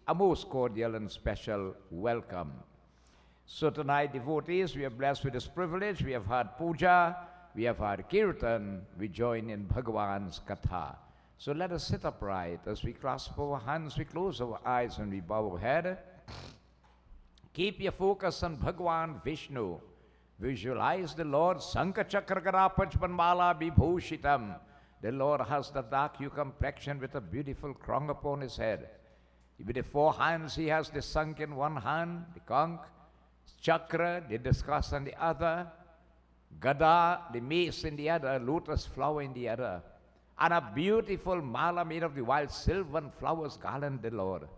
a most cordial and special welcome. So tonight, devotees, we are blessed with this privilege. We have had puja, we have had kirtan, we join in Bhagavan's katha. So let us sit upright. As we clasp our hands, we close our eyes and we bow our head. Keep your focus on Bhagavan Vishnu. Visualize the Lord. Sanka Chakragara Pachmanmala Vibhushitam. The Lord has the dark hue complexion with a beautiful crown upon his head. With the 4 hands, he has the Sank in one hand, the conch, chakra, the discus in the other, gada, the mace in the other, lotus flower in the other, and a beautiful mala made of the wild sylvan flowers garland the Lord.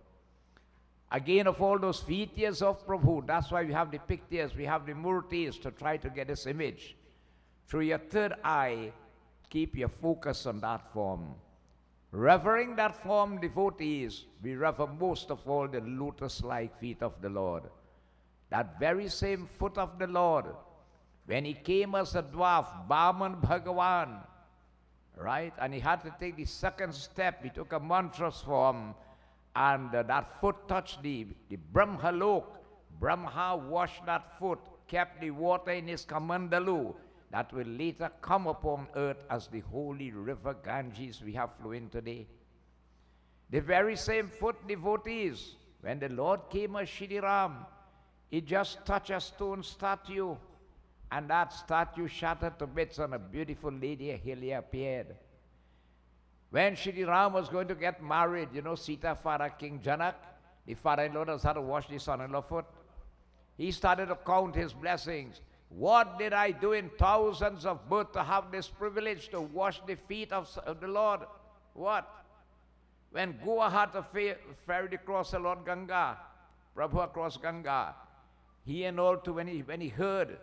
Again, of all those features of Prabhu, that's why we have the pictures, we have the murtis to try to get this image. Through your third eye, keep your focus on that form. Revering that form, devotees, we rever most of all the lotus-like feet of the Lord. That very same foot of the Lord, when he came as a dwarf, Brahman Bhagavan, right? And he had to take the second step. He took a monstrous form, and that foot touched the Brahmalok. Brahma washed that foot, kept the water in his kamandalu, that will later come upon earth as the holy river Ganges we have flowing today. The very same foot, devotees, when the Lord came as Shri Ram, he just touched a stone statue, and that statue shattered to bits, and a beautiful lady Ahilya appeared. When Shri Ram was going to get married, you know, Sita father King Janak, the father-in-law has had to wash the son-in-law foot. He started to count his blessings. What did I do in thousands of births to have this privilege to wash the feet of the Lord? What? When Goa had to ferry across the Lord Ganga, Prabhu across Ganga, he and all too, when he heard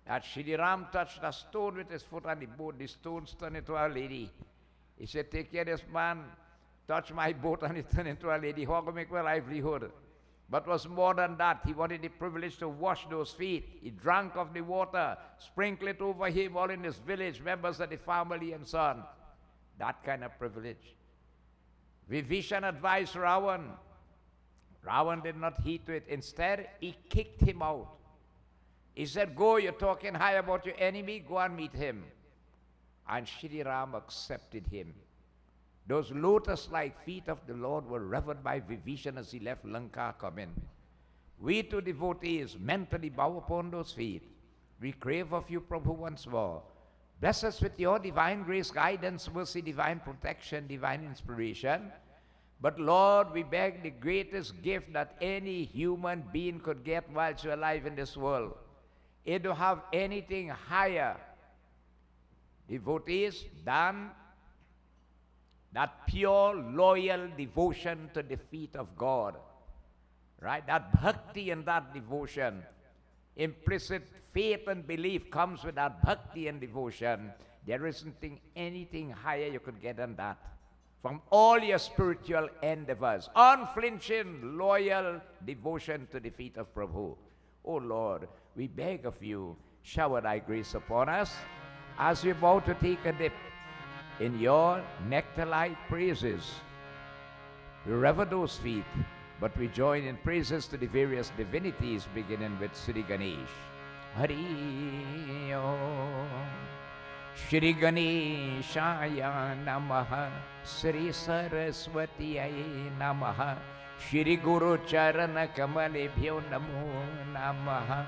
that Shri Ram touched a stone with his foot on the boat, the stone turned into a lady. He said, take care of this man, touch my boat and it turned into a lady. How can I make my livelihood? But was more than that. He wanted the privilege to wash those feet. He drank of the water, sprinkled it over him, all in his village, members of the family and son. That kind of privilege. Vibhishan advised Ravan. Ravan did not heed to it. Instead, he kicked him out. He said, go, you're talking high about your enemy, go and meet him. And Shri Ram accepted him. Those lotus-like feet of the Lord were revered by Vibhishan as he left Lanka coming. We too, devotees, mentally bow upon those feet. We crave of you, Prabhu, once more. Bless us with your divine grace, guidance, mercy, divine protection, divine inspiration. But Lord, we beg the greatest gift that any human being could get whilst you're alive in this world. If you have anything higher, devotees, than that pure, loyal devotion to the feet of God, right? That bhakti and that devotion, implicit faith and belief comes with that bhakti and devotion. There isn't anything higher you could get than that. From all your spiritual endeavors, unflinching, loyal devotion to the feet of Prabhu. Oh Lord, we beg of you, shower thy grace upon us as we about to take a dip in your nectar-like praises. We rever those feet, but we join in praises to the various divinities, beginning with Sri Ganesh. Hari Om. Shri Ganeshaya Namaha. Sri Saraswatiyai Namaha. Shri Guru Charana Kamalebhyo Namo Namaha.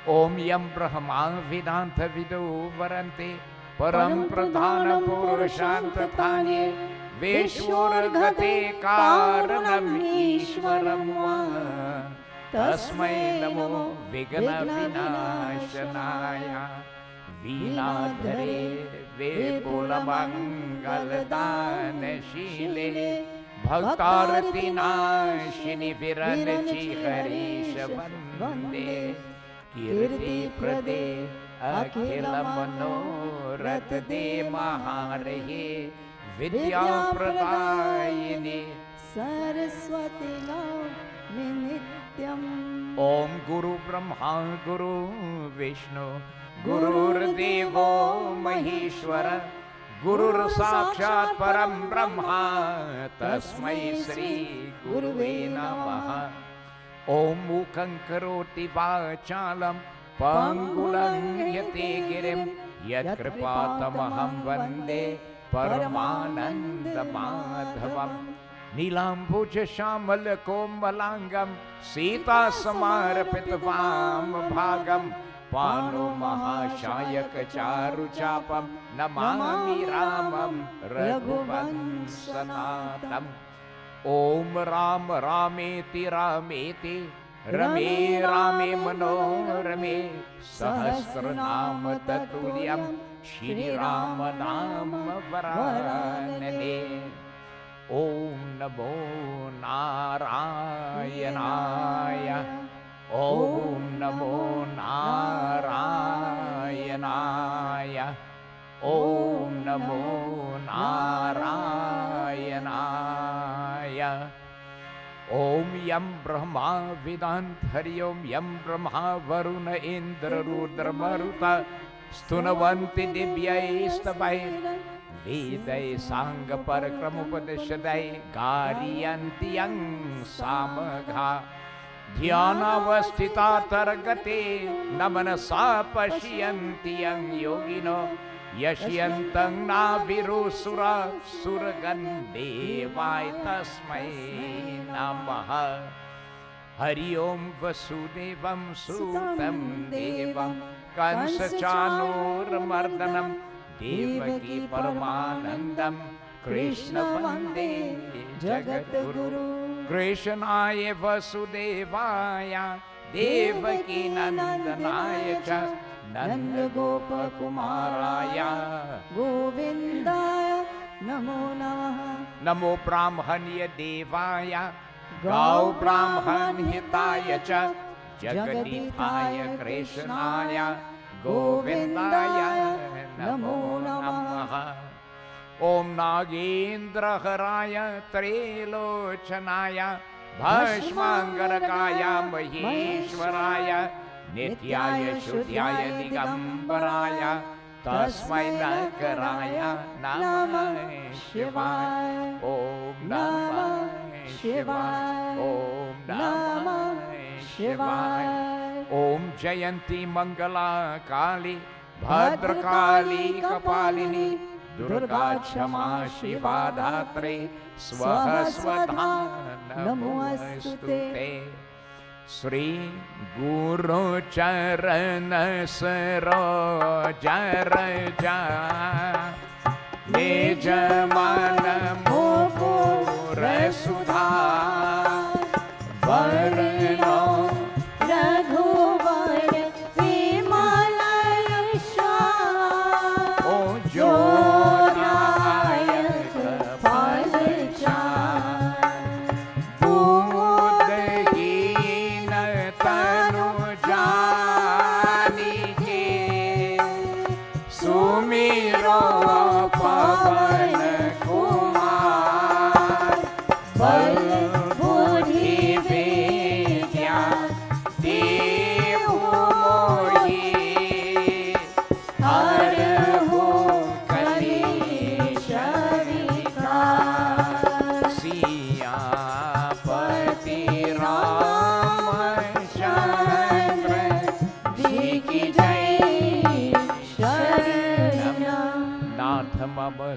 Om Yam Brahma Vedanta Vido Varante Param Pradhana Purushantatanye Veshwar Gate Karanam Ishwaram Va Tasmai Namo Vigna Vinashanaya Vinadhare Vipula Mangaladana Shile Bhaktarati Nashini Viranachi Harisha Vande Kirti Prade Akhila Manorat De Maharahe Vidya Pradayini Saraswati Nithyam. Om Guru Brahma Guru Vishnu Guru Devo Maheshwara गुरुर साक्षात् परम ब्रह्मा तस्मै श्री गुरुवे नमः। ओम मूकं करोति वाचालं पंगुलंघ्यते गिरिं यत्कृपातमहं वन्दे परमानन्दमाधवम्। नीलाम्बुज श्यामल कोमलांगं सीता समार्पितवाम भागं पानो महाशायक चारुचापं नमामि रामं रघुवंशनाथम्। ओम राम रामेति रामेति रमे रामे मनोरमे सहस्रनाम तत्तुल्यं श्रीराम नाम वरानने। ओम नमो नारायणाय ओम नमो नारायणाय ओम नमो नारायणाय। ओम यं ब्रह्मा वेदांत हरि ओम यं ब्रह्मा वरुण इंद्र रुद्र मरुत स्तुनवन्ति दिव्यैस्तवैः वेदै सांग परक्रमुपदिशदै गारयन्ति यं सामगा। ध्यानावस्थिता तरगते न मनसा पश्यन्ति यं योगिनो यश्यन्तं नाभिरुसुरा सुरगन्धेवाय तस्मै नमः। हरि ओम वसुदेवं सुतं देवं कंसचाणूरमर्दनं देवकी परमानन्दं कृष्ण वन्दे जगद्गुरु। कृष्णाय वसुदेवाय देवकी नन्दनाय च नन्द गोपकुमाराय गोविन्दाय नमो नमः। नमो ब्राह्मण्य देवाय गौ ब्राह्मण हिताय च जगदीशाय कृष्णाय गोविन्दाय नमो नमः। ओम नागेन्द्रहराय त्रैलोचनाय भस्मांगरकाय महेश्वराय नित्याय शुद्धाय दिगंबराय तस्मै नगराय नमः शिवाय। ओम नमः शिवाय ओम नमः शिवाय। ओम जयंती मंगला काली भद्रकाली कपालिनी दुर्गा क्षमा शिवा धात्री स्वः स्वधा नमोस्तुते। श्री गुरु चरण सरोज रज निज मन मुकुर सुधा वरनो रघुवर विमल यश ओ जो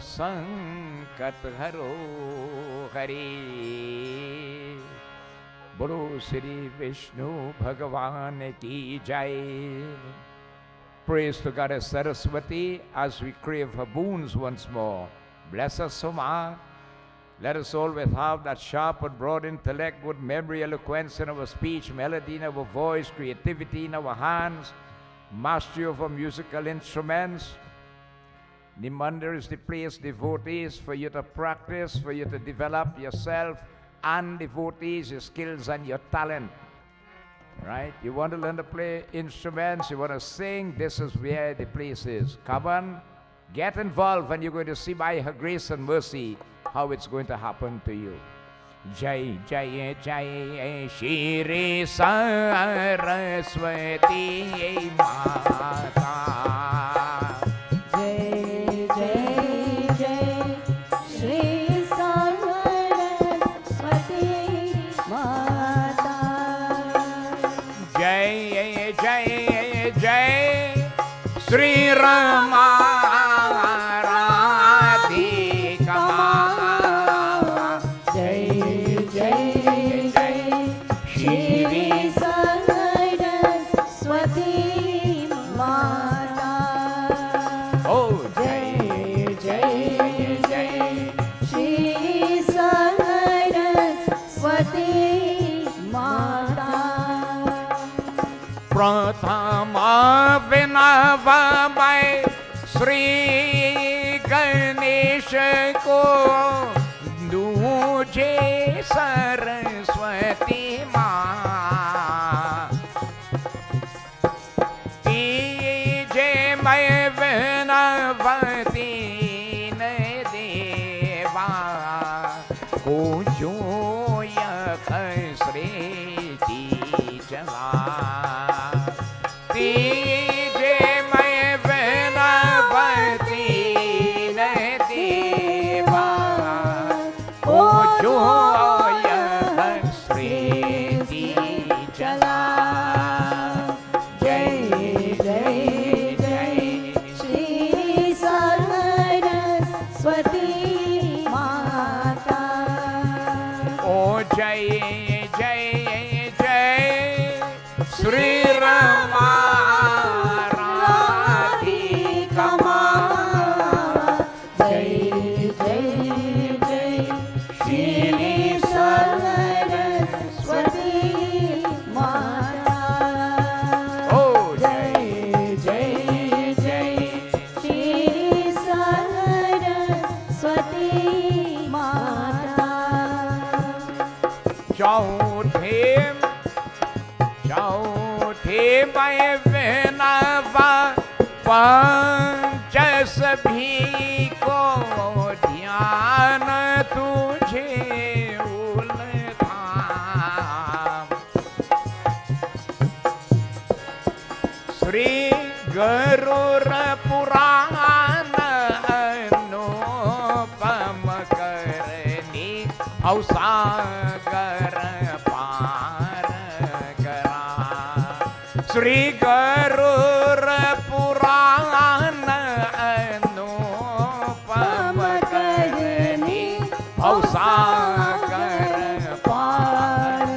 संकट हरो हरि। बोलो श्री विष्णु भगवान की जय। Praise to Goddess Saraswati as we crave her boons once more. Bless us, Soma. Let us always have that sharp and broad intellect, good memory, eloquence in our speech, melody in our voice, creativity in our hands, mastery of our musical instruments. Nimandir is the place, devotees, for you to practice, for you to develop yourself and devotees, your skills and your talent. Right? You want to learn to play instruments, you want to sing, this is where the place is. Come on, get involved, and you're going to see by her grace and mercy how it's going to happen to you. Jai Jai Jai Shri Saraswati Mata. जय जय माता जय जय जय श्री रमा राधिका जय जय जय श्री सरस्वती माता ओ जय जय जय श्री सरस्वती माता प्रथम विनवमय श्री गणेश को दूजे सरस्वती माँ तीजे मैं विनवती न देवा को जो यख श्रेष्ठी चला तीजे मैं विनवती न देवा को जो यख श्रेष्ठी चला जय जय जय श्री सरस्वती माता ओ जय जय जय श्री रमा राधिका जय जय जय श्री सरस्वती माता ओ जय जय जय श्री सरस्वती माता चौथे मैं विनवा पंच सभी को ध्यान तुझे उलधाम श्री गरुड़ पुराण अनुपम करनी अवसागर पार करा श्री गरुड़ पुराण अनुपम करनी अवसागर पार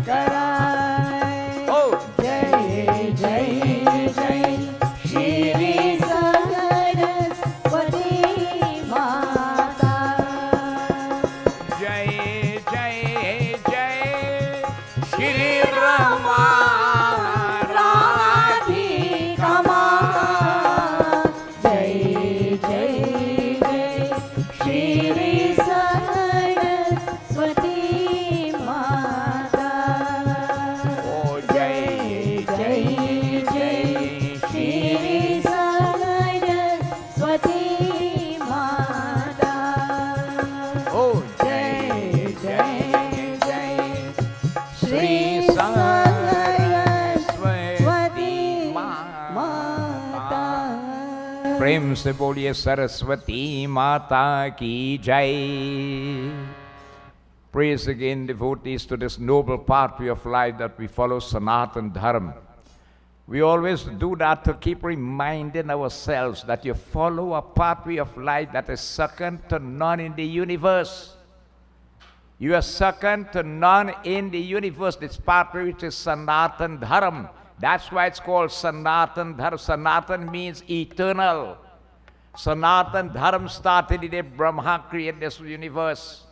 करा ओ जय जय जय श्री सरस्वती माता जय जय जय श्री रमा राधिका जय जय जय श्री सरस्वती माता ओ जय जय जय श्री सरस्वती माता ओ जय जय जय श्री सरस्वती माता प्रेम से बोलिए सरस्वती माता की जय. Praise again, devotees, to this noble pathway of life that we follow, Sanatan Dharma. We always do that to keep reminding ourselves that you follow a pathway of life that is second to none in the universe. You are second to none in the universe. This pathway which is Sanatan Dharma. That's why it's called Sanatan Dharma. Sanatan means eternal. Sanatan Dharma started the day Brahma created this universe.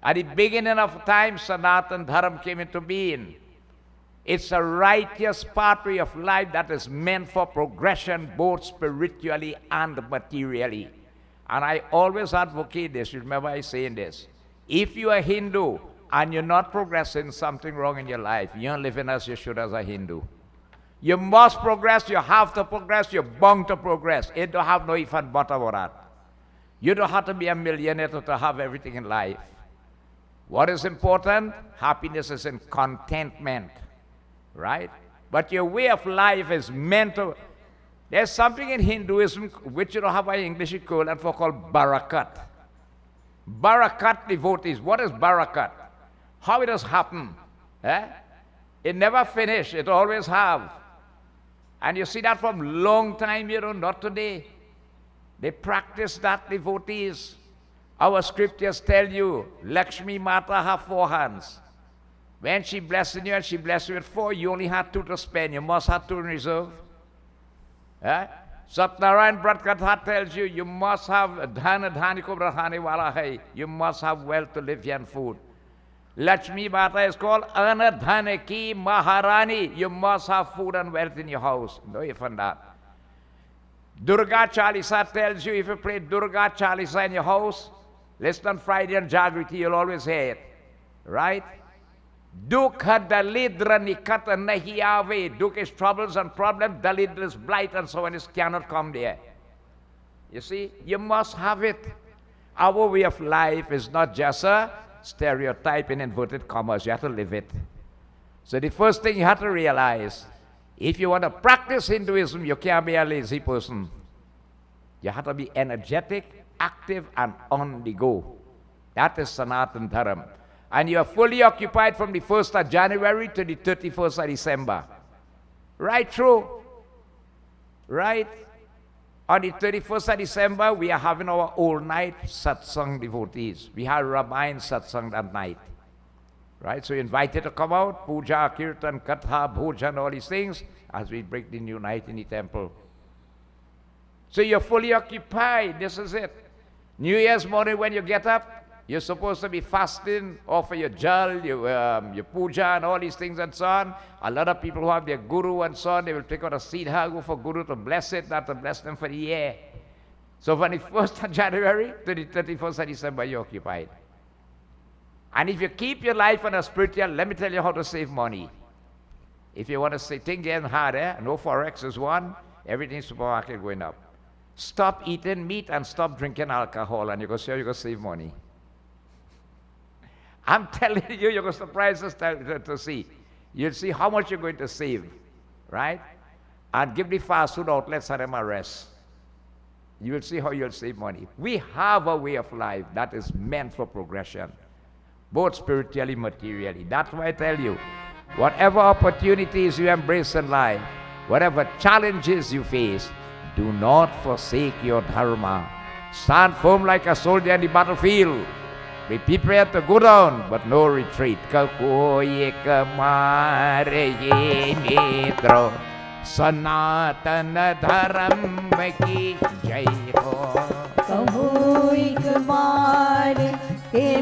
At the beginning of time, Sanatan Dharma came into being. It's a righteous pathway of life that is meant for progression both spiritually and materially. And I always advocate this. You remember I saying this. If you are Hindu and you're not progressing, something wrong in your life. You're not living as you should as a Hindu. You must progress. You have to progress. You're bound to progress. It don't have no if and but about that. You don't have to be a millionaire to have everything in life. What is important? Happiness is in contentment. Right? But your way of life is meant to... There's something in Hinduism which you don't have an English equivalent for called barakat. Barakat devotees. What is barakat? How it has happened? Eh? It never finished. It always have. And you see that from long time, not today. They practice that, devotees. Our scriptures tell you, Lakshmi Mata have 4 hands. When she blesses you and she blesses you with 4, you only had 2 to spend. You must have 2 in reserve. Eh? Satnarayan Bratkatha tells you, you must have dhana dhani ko brahane wala hai. You must have wealth to live here and food. Lakshmi Mata is called Anadhana Ki Maharani. You must have food and wealth in your house. No ifan that. Durga Chalisa tells you, if you play Durga Chalisa in your house, listen on Friday and Jagriti, you'll always hear it. Right? Dukha dalidra nikata nahi ave. Dukha is troubles and problems, dalidra is blight and so on, it cannot come there. You see, you must have it. Our way of life is not just a stereotype in inverted commas. You have to live it. So the first thing you have to realize, if you want to practice Hinduism, you can't be a lazy person. You have to be energetic, active, and on the go. That is Sanatan Dharam. And you are fully occupied from the 1st of January to the 31st of December. Right through. Right? On the 31st of December, we are having our all-night satsang, devotees. We have Ramayana satsang that night. Right? So you're invited to come out, puja, kirtan, katha, bhojan, all these things, as we break the new night in the temple. So you're fully occupied. This is it. New Year's morning when you get up, you're supposed to be fasting, offer your jal, your puja and all these things and so on. A lot of people who have their guru and so on, they will take out a siddha, go for guru to bless it, not to bless them for the year. So from the 1st of January to the 31st of December, you're occupied. And if you keep your life on a spiritual, let me tell you how to save money. If you want to say, things getting harder, no forex is one, everything in supermarket going up. Stop eating meat and stop drinking alcohol, and you're going to save money. I'm telling you, you're going to surprise us to see. You'll see how much you're going to save, right? And give the fast food outlets a rest. You will see how you'll save money. We have a way of life that is meant for progression, both spiritually, materially. That's why I tell you, whatever opportunities you embrace in life, whatever challenges you face, do not forsake your dharma. Stand firm like a soldier in the battlefield. Be prepared to go down, but no retreat. Kakoye kamare mitro, sanatana dharam ki jai ho. Kahoy kamare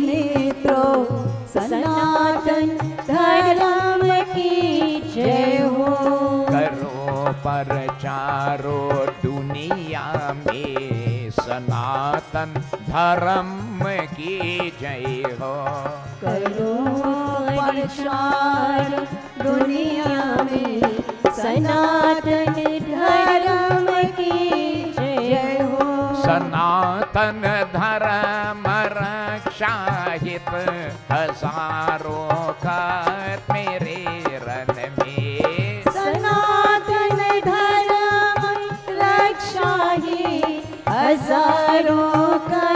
mitro, sanatan dharam ki jai ho. Karo parcharo duniya mein, sanatan dharam की जय हो. करो प्रचार दुनिया में सनातन धर्म की जय हो. सनातन धर्म रक्षा हित हजारों का मेरे रण में. सनातन धर्म रक्षा हित हजारों का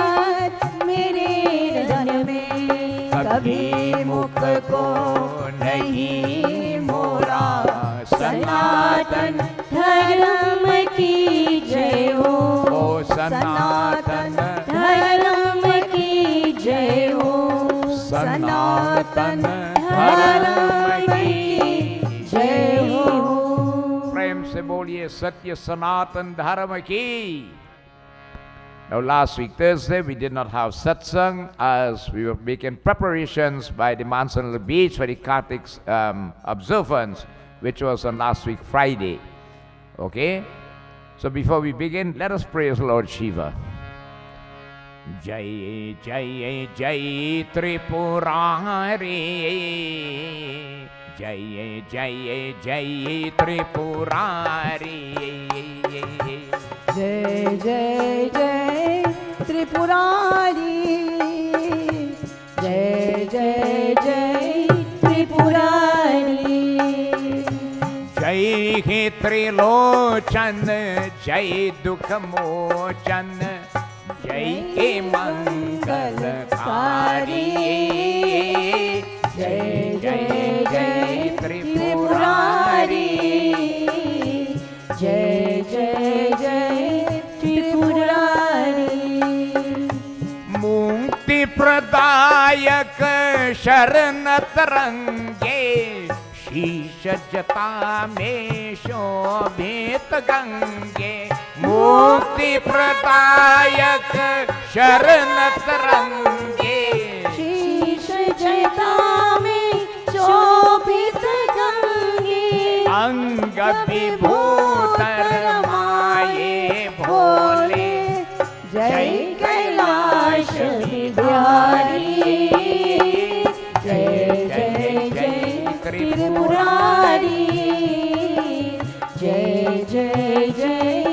कभी मुख को नहीं मोरा. सनातन धर्म की जय हो. ओ सनातन धर्म की जय हो. सनातन धर्म की जय हो. प्रेम से बोलिए सत्य सनातन धर्म की. Now last week Thursday we did not have satsang as we were making preparations by the Mansanal beach for the Kartik observance, which was on last week Friday. Okay? So before we begin, let us praise Lord Shiva. Jai Jai Jai Tripurari, Jai Jai Jai Tripurari. Jai Jai Jai Tripurari, Jai Jai Jai Tripurari. Jai He Trilochan, Jai Dukhamochan, Jai He Mangalkari. प्रदायक शरण तरंगे शीश जटा में शोभित गंगे मुक्ति प्रदायक शरण तरंगे शीश जटा में शोभित गंगे अंग विभूतर माये भोले जय कैलाश बिहारी जय जय जय त्रिपुरारी जय जय जय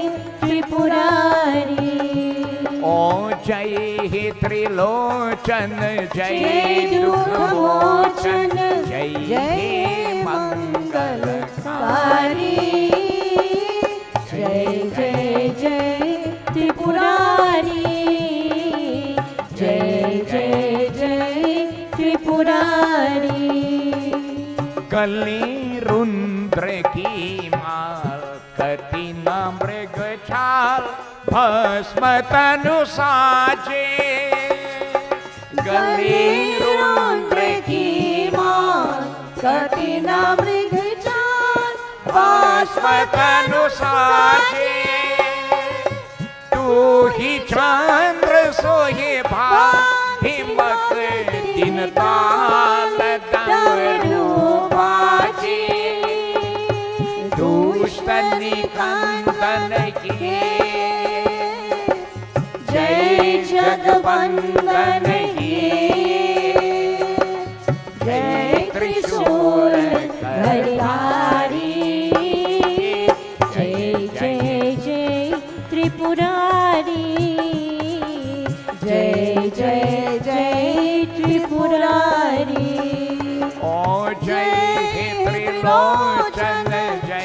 त्रिपुरारी ओ जय हे त्रिलोचन जय दुख मोचन जय जय मंगलकारी जय जय जय त्रिपुरारी जय जय जय त्रिपुरारी कली रुद्र की माल कठिन मृग छाल भस्म तनु साजे गली रुद्र की माल कठिन मृग छाल भस्म तनु साजे तू ही चंद्र सोहे भाभिमक दिन ताल डमरू बाजे दुष्ट निकंदन किए जय जगवंदन किए जय त्रिशूल धरधारी जय जय जय त्रिपुरारी जय जय जय त्रिपुरारी ओ जय हे त्रिलोचन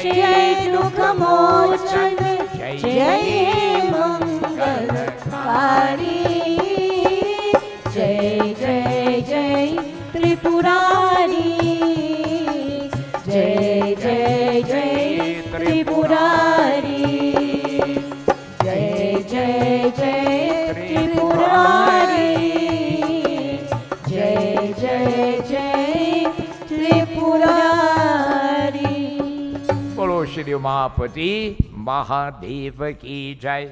जय दुख मोचन जय मंगलकारी जय जय जय त्रिपुरारी जय जय जय त्रिपुरारी जय जय जय त्रिपुरारी जय जय जय त्रिपुरारी बोलो श्री उमापति महादेव की जय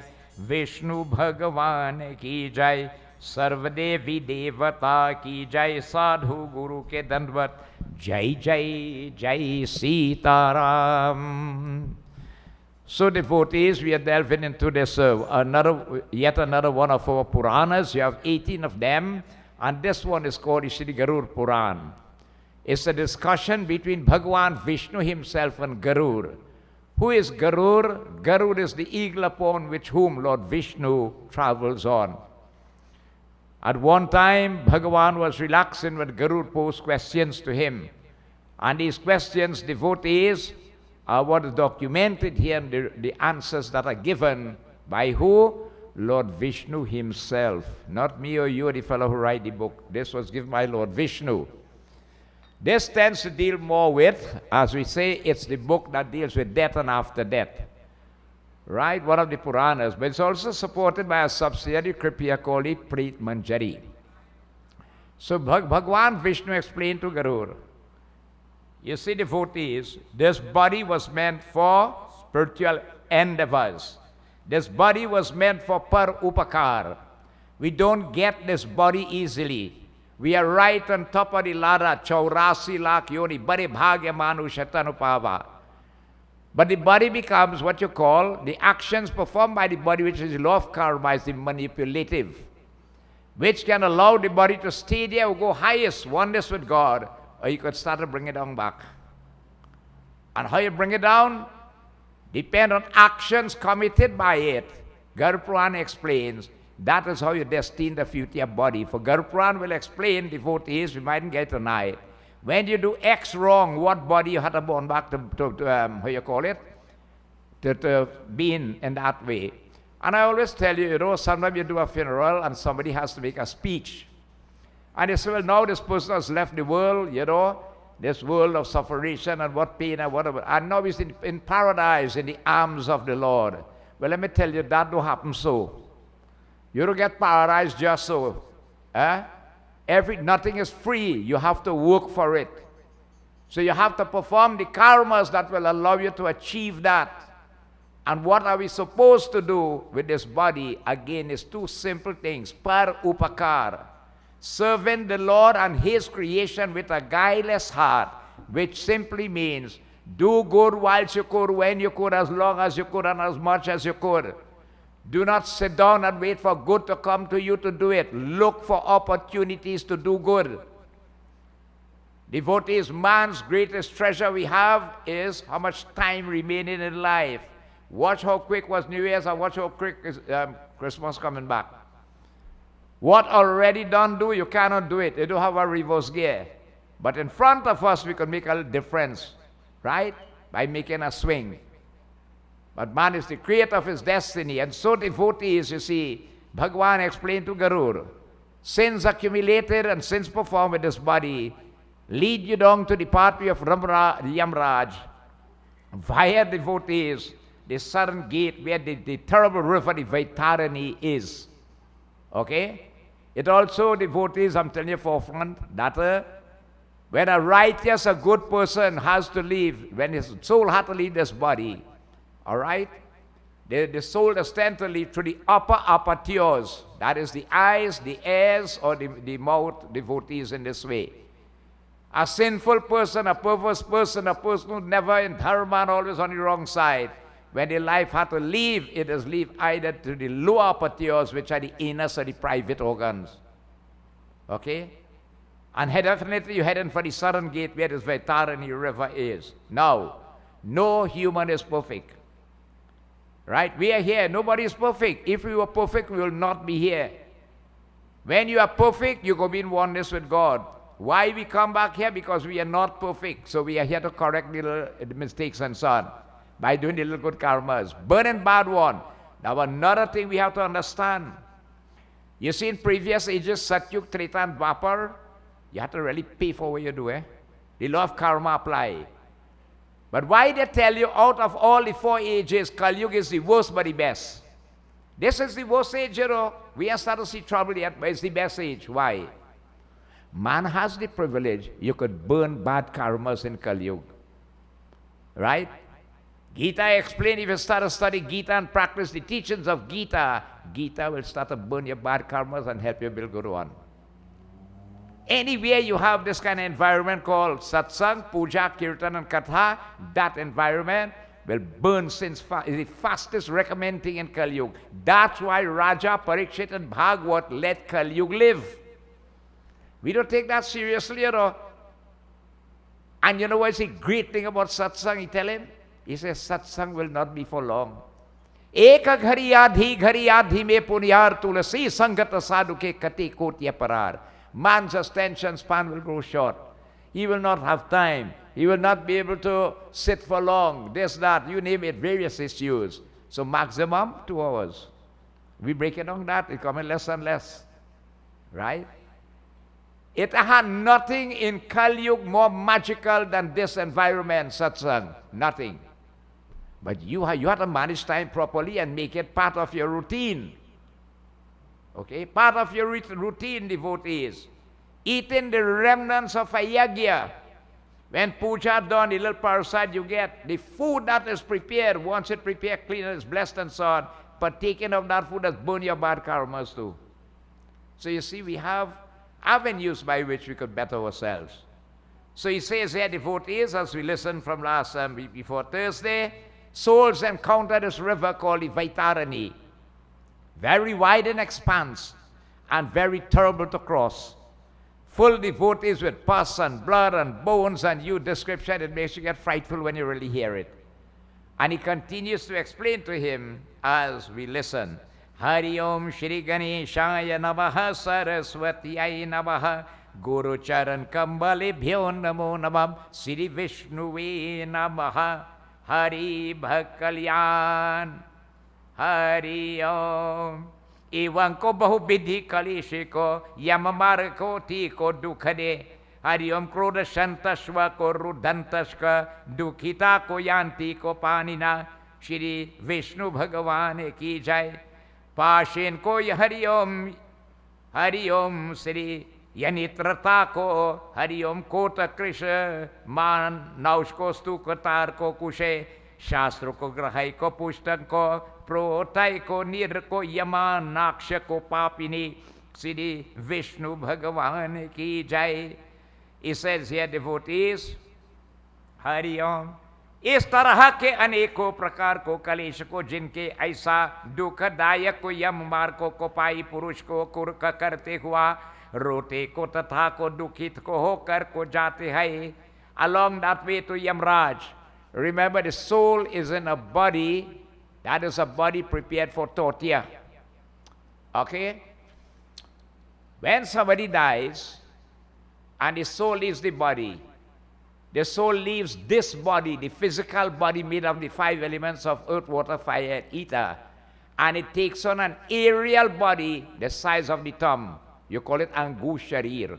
विष्णु भगवान की जय सर्वदेवी देवता की जय साधु गुरु के दंडवत जय जय जय Sitaram. So devotees, we are delving into this yet another one of our Puranas. You have 18 of them, and this one is called Shri Garuda Purana. It's a discussion between Bhagavan Vishnu himself and Garuda. Who is Garuda? Garuda is the eagle upon which whom Lord Vishnu travels on. At one time, Bhagavan was relaxing when Garuda posed questions to him. And these questions, devotees, are what is documented here, and the answers that are given by who? Lord Vishnu himself. Not me or you, the fellow who write the book. This was given by Lord Vishnu. This tends to deal more with, as we say, it's the book that deals with death and after death. Right? One of the Puranas. But it's also supported by a subsidiary Kripiya called the Preet Manjari. So Bhagavan Vishnu explained to Garuda, you see, devotees, this body was meant for spiritual endeavors. This body was meant for par upakar. We don't get this body easily. We are right on top of the ladder, chaurasi lakh yoni, bari bhagya manusha tanupava. But the body becomes what you call, the actions performed by the body, which is the law of karma, is the manipulative, which can allow the body to stay there or go highest, oneness with God, or you could start to bring it down back. And how you bring it down depends on actions committed by it. Garuda Purana explains that is how you destine the future body. For Garuda Purana will explain, devotees, we mightn't get tonight. When you do X wrong, what body you have to born back to how you call it? To being in that way. And I always tell you, sometimes you do a funeral and somebody has to make a speech. And they say, well, now this person has left the world, this world of separation and what pain and whatever. And now he's in paradise, in the arms of the Lord. Well, let me tell you, that don't happen so. You don't get paradise just so. Nothing is free. You have to work for it. So you have to perform the karmas that will allow you to achieve that. And what are we supposed to do with this body? Again, is two simple things. Par upakar. Serving the Lord and His creation with a guileless heart, which simply means do good whilst you could, when you could, as long as you could, and as much as you could. Do not sit down and wait for good to come to you to do it. Look for opportunities to do good. Devotees, man's greatest treasure we have is how much time remaining in life. Watch how quick was New Year's, and watch how quick is Christmas coming back. What already done do, you cannot do it. You don't have a reverse gear. But in front of us, we can make a difference, right? By making a swing. But man is the creator of his destiny. And so devotees, you see, Bhagavan explained to Garuda, sins accumulated and sins performed with this body lead you down to the pathway of Yamraj. Via devotees, the southern gate where the terrible river, the Vaitarani, is. Okay? It also, devotees, I'm telling you for fun, that when a righteous, a good person has to leave, when his soul has to leave this body, all right? The soul is tend to leave through the upper tiers. That is the eyes, the ears, or the mouth, devotees in this way. A sinful person, a perverse person, a person who never in dharma and always on the wrong side, when the life had to leave, it is leave either to the lower upper tiers, which are the anus or the private organs. Okay? And definitely you're heading for the southern gate where this Vaitarani river is. Now, no human is perfect. Right? We are here. Nobody is perfect. If we were perfect, we will not be here. When you are perfect, you go be in oneness with God. Why we come back here? Because we are not perfect. So we are here to correct the mistakes and so on by doing the little good karmas. Burn and bad one. Now another thing we have to understand. You see in previous ages, Satyug, Treta and Dwapar, you have to really pay for what you do. The law of karma apply. But why they tell you out of all the 4 ages, Kali Yuga is the worst but the best? This is the worst age, you know. We are starting to see trouble yet, but it's the best age. Why? Man has the privilege, you could burn bad karmas in Kali Yuga. Right? Gita explained, if you start to study Gita and practice the teachings of Gita, Gita will start to burn your bad karmas and help you build good one. Anywhere you have this kind of environment called satsang, puja, kirtan and katha, that environment will burn sins fast. It's the fastest recommending in Kali Yuga. That's why Raja, Parikshit and Bhagwat let Kali Yuga live. We don't take that seriously, you know. And you know what's the great thing about satsang? He tell him, he says, satsang will not be for long. Eka ghari adhi me punyar tulasi sangata sadhu ke kati kotya parar. Man's attention span will grow short. He will not have time. He will not be able to sit for long. This, that, you name it, various issues. So maximum 2 hours. We break it down that, it comes less and less. Right? It had nothing in Kali Yuga more magical than this environment, satsang. Nothing. But you have to manage time properly and make it part of your routine. Okay? Part of your routine, devotees. Eating the remnants of a yagya. When puja done, the little parasite you get, the food that is prepared, once it's prepared, clean, it's blessed and so on, partaking of that food has burned your bad karmas too. So you see, we have avenues by which we could better ourselves. So he says here, devotees, as we listened from last before Thursday, souls encounter this river called the Vaitarani, very wide in expanse and very terrible to cross. Full devotees with pus and blood and bones, and you description, it makes you get frightful when you really hear it. And he continues to explain to him as we listen. Hari Om Shri Ganeshaya Namaha Saraswatiyai Namaha Guru Charan Kambalibhyo Namo Namam Sri Vishnuve Namaha Hari Bhakalyan Hari Om Ewan ko bahubidhi kalishi ko yamamar ko ti ko dukhade Hari Om Krodha Shantashva ko Rudantashka Dukhita ko yanti ko panina Shri Vishnu Bhagavan ki jai Pashin ko Hari Om Sri Yanitrata ko, Hariom Kota Krisha, Man, Naushko Stukatar ko Kushe, Shastro ko Grahay ko Pushtan ko, Protai ko Nir ko Yaman, Naksha ko Papini, Sidi Vishnu Bhagavan ki Jai. He says here, devotees, Hari Om, इस तरह के अनेकों प्रकार को कलेश को जिनके ऐसा दुखदायक को यम मार्ग को पाई पुरुष को कुर्क करते हुआ रोते को तथा को दुखित को होकर को जाते हैं along that way to Yamraj. Remember, the soul is in a body, that is a body prepared for torture. Okay? When somebody dies and the soul leaves the body, the soul leaves this body, the physical body made of the 5 elements of earth, water, fire, and ether, and it takes on an aerial body the size of the thumb. You call it Angu Sharir.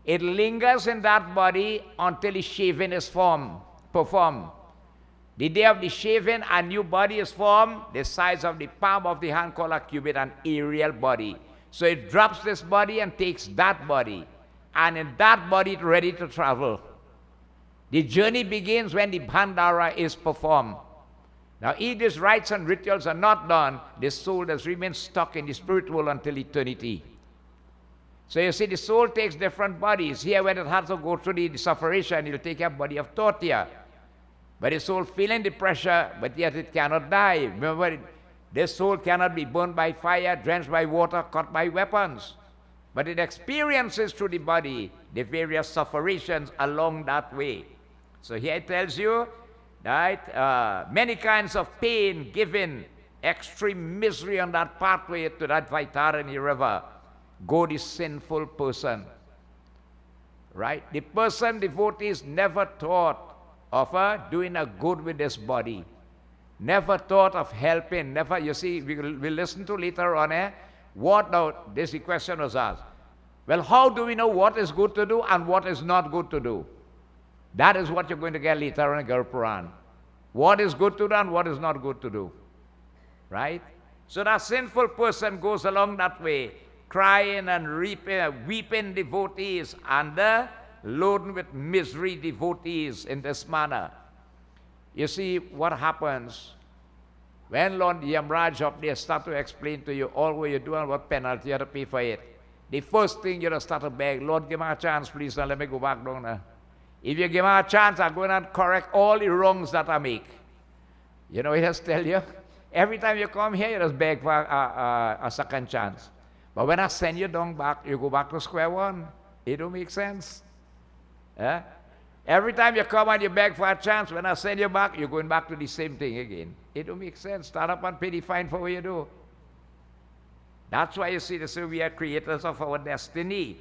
It lingers in that body until the shaving is performed. The day of the shaving, a new body is formed, the size of the palm of the hand called a cubit, an aerial body. So it drops this body and takes that body, and in that body it's ready to travel. The journey begins when the Bhandara is performed. Now, if these rites and rituals are not done, the soul does remain stuck in the spirit world until eternity. So you see, the soul takes different bodies. Here, when it has to go through the sufferation, it will take a body of torture. But the soul feeling the pressure, but yet it cannot die. Remember, the soul cannot be burned by fire, drenched by water, cut by weapons. But it experiences through the body the various sufferings along that way. So here it tells you that many kinds of pain given, extreme misery on that pathway to that Vaitarani river, go the sinful person. Right? The person, devotees, never thought of doing a good with this body. Never thought of helping. Never, you see, we'll listen to later on, what now, this question was asked. Well, how do we know what is good to do and what is not good to do? That is what you're going to get later in Garuda Purana. What is good to do and what is not good to do. Right? So that sinful person goes along that way, crying and weeping devotees and loaded with misery devotees in this manner. You see what happens when Lord Yamraj up there start to explain to you all what you do and what penalty you have to pay for it. The first thing you start to beg, Lord, give me a chance, please, and let me go back down there. If you give me a chance, I'm going to correct all the wrongs that I make. You know, he has to tell you, every time you come here, you just beg for a second chance. But when I send you down back, you go back to square one. It don't make sense. Every time you come and you beg for a chance, when I send you back, you're going back to the same thing again. It don't make sense. Start up and pay the fine for what you do. That's why you see this, we are creators of our destiny.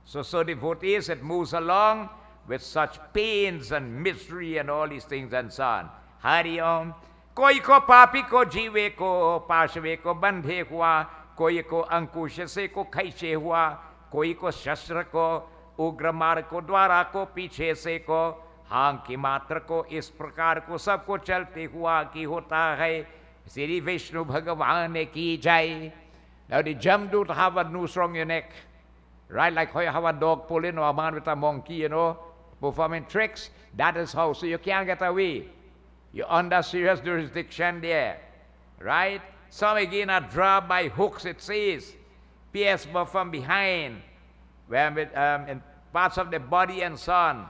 So devotees, it moves along with such pains and misery and all these things and so on. Hari Om. Koi ko papi ko jive ko pashve ko bandhe hua, koi ko ankush se ko khaishe hua, koi ko shastra ko उग्र मार्ग को द्वारा को पीछे से को हां की मात्र को इस प्रकार को सबको चलते हुआ की होता है श्री विष्णु भगवान की जय. Now the Jamdut have a noose around your neck, right? Like how you have a dog pulling or a man with a monkey, you know, performing tricks. That is how. So you can't get away. You're under serious jurisdiction there, right? Some again are dragged by hooks, it says, pierced from behind, where with, in parts of the body and so on,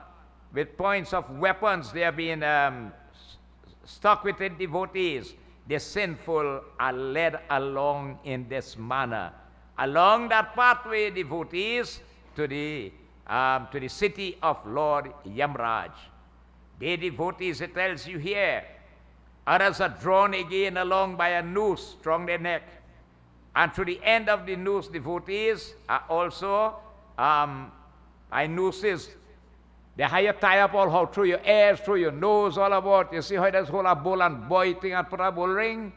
with points of weapons, they are being stuck with the devotees. The sinful are led along in this manner. Along that pathway, devotees, to the city of Lord Yamraj. The devotees, it tells you here, others are drawn again along by a noose around their neck. And to the end of the noose, devotees are also nooses. The higher tie up all how through your ears, through your nose, all about. You see how that's hold a bowl and boy thing and put a bull ring?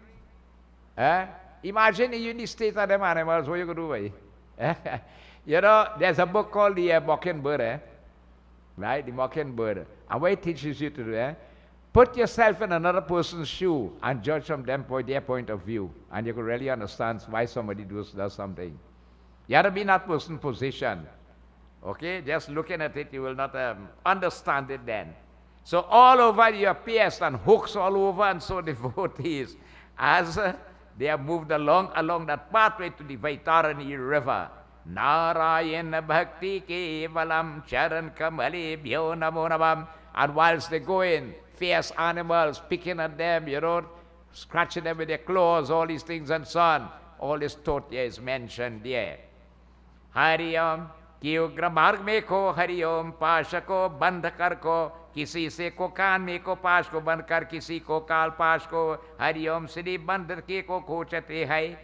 Imagine you in the state of them animals, what you going to do? You know, there's a book called the Mockingbird, right? The Mockingbird. And what it teaches you to do, put yourself in another person's shoe and judge from them their point of view. And you can really understand why somebody does something. You have to be in that person's position. Okay? Just looking at it, you will not understand it then. So all over you are pierced and hooks all over, and so devotees, as they have moved along that pathway to the Vaitarani river. Narayana Bhakti Kevalam Charan Kamale Bhyo Namo Namam. And whilst they go in, fierce animals picking at them, scratching them with their claws, all these things and so on. All this thought here is mentioned there. Hari Om, Kyugra Marg me ko Hari Om, Pasha ko Bandh kar ko, Kisi se ko kaan me ko Pash ko Bandh kar, Kisi ko Kaal Pash ko, Hari Om Siddhi Bandh ke ko Khochate hai.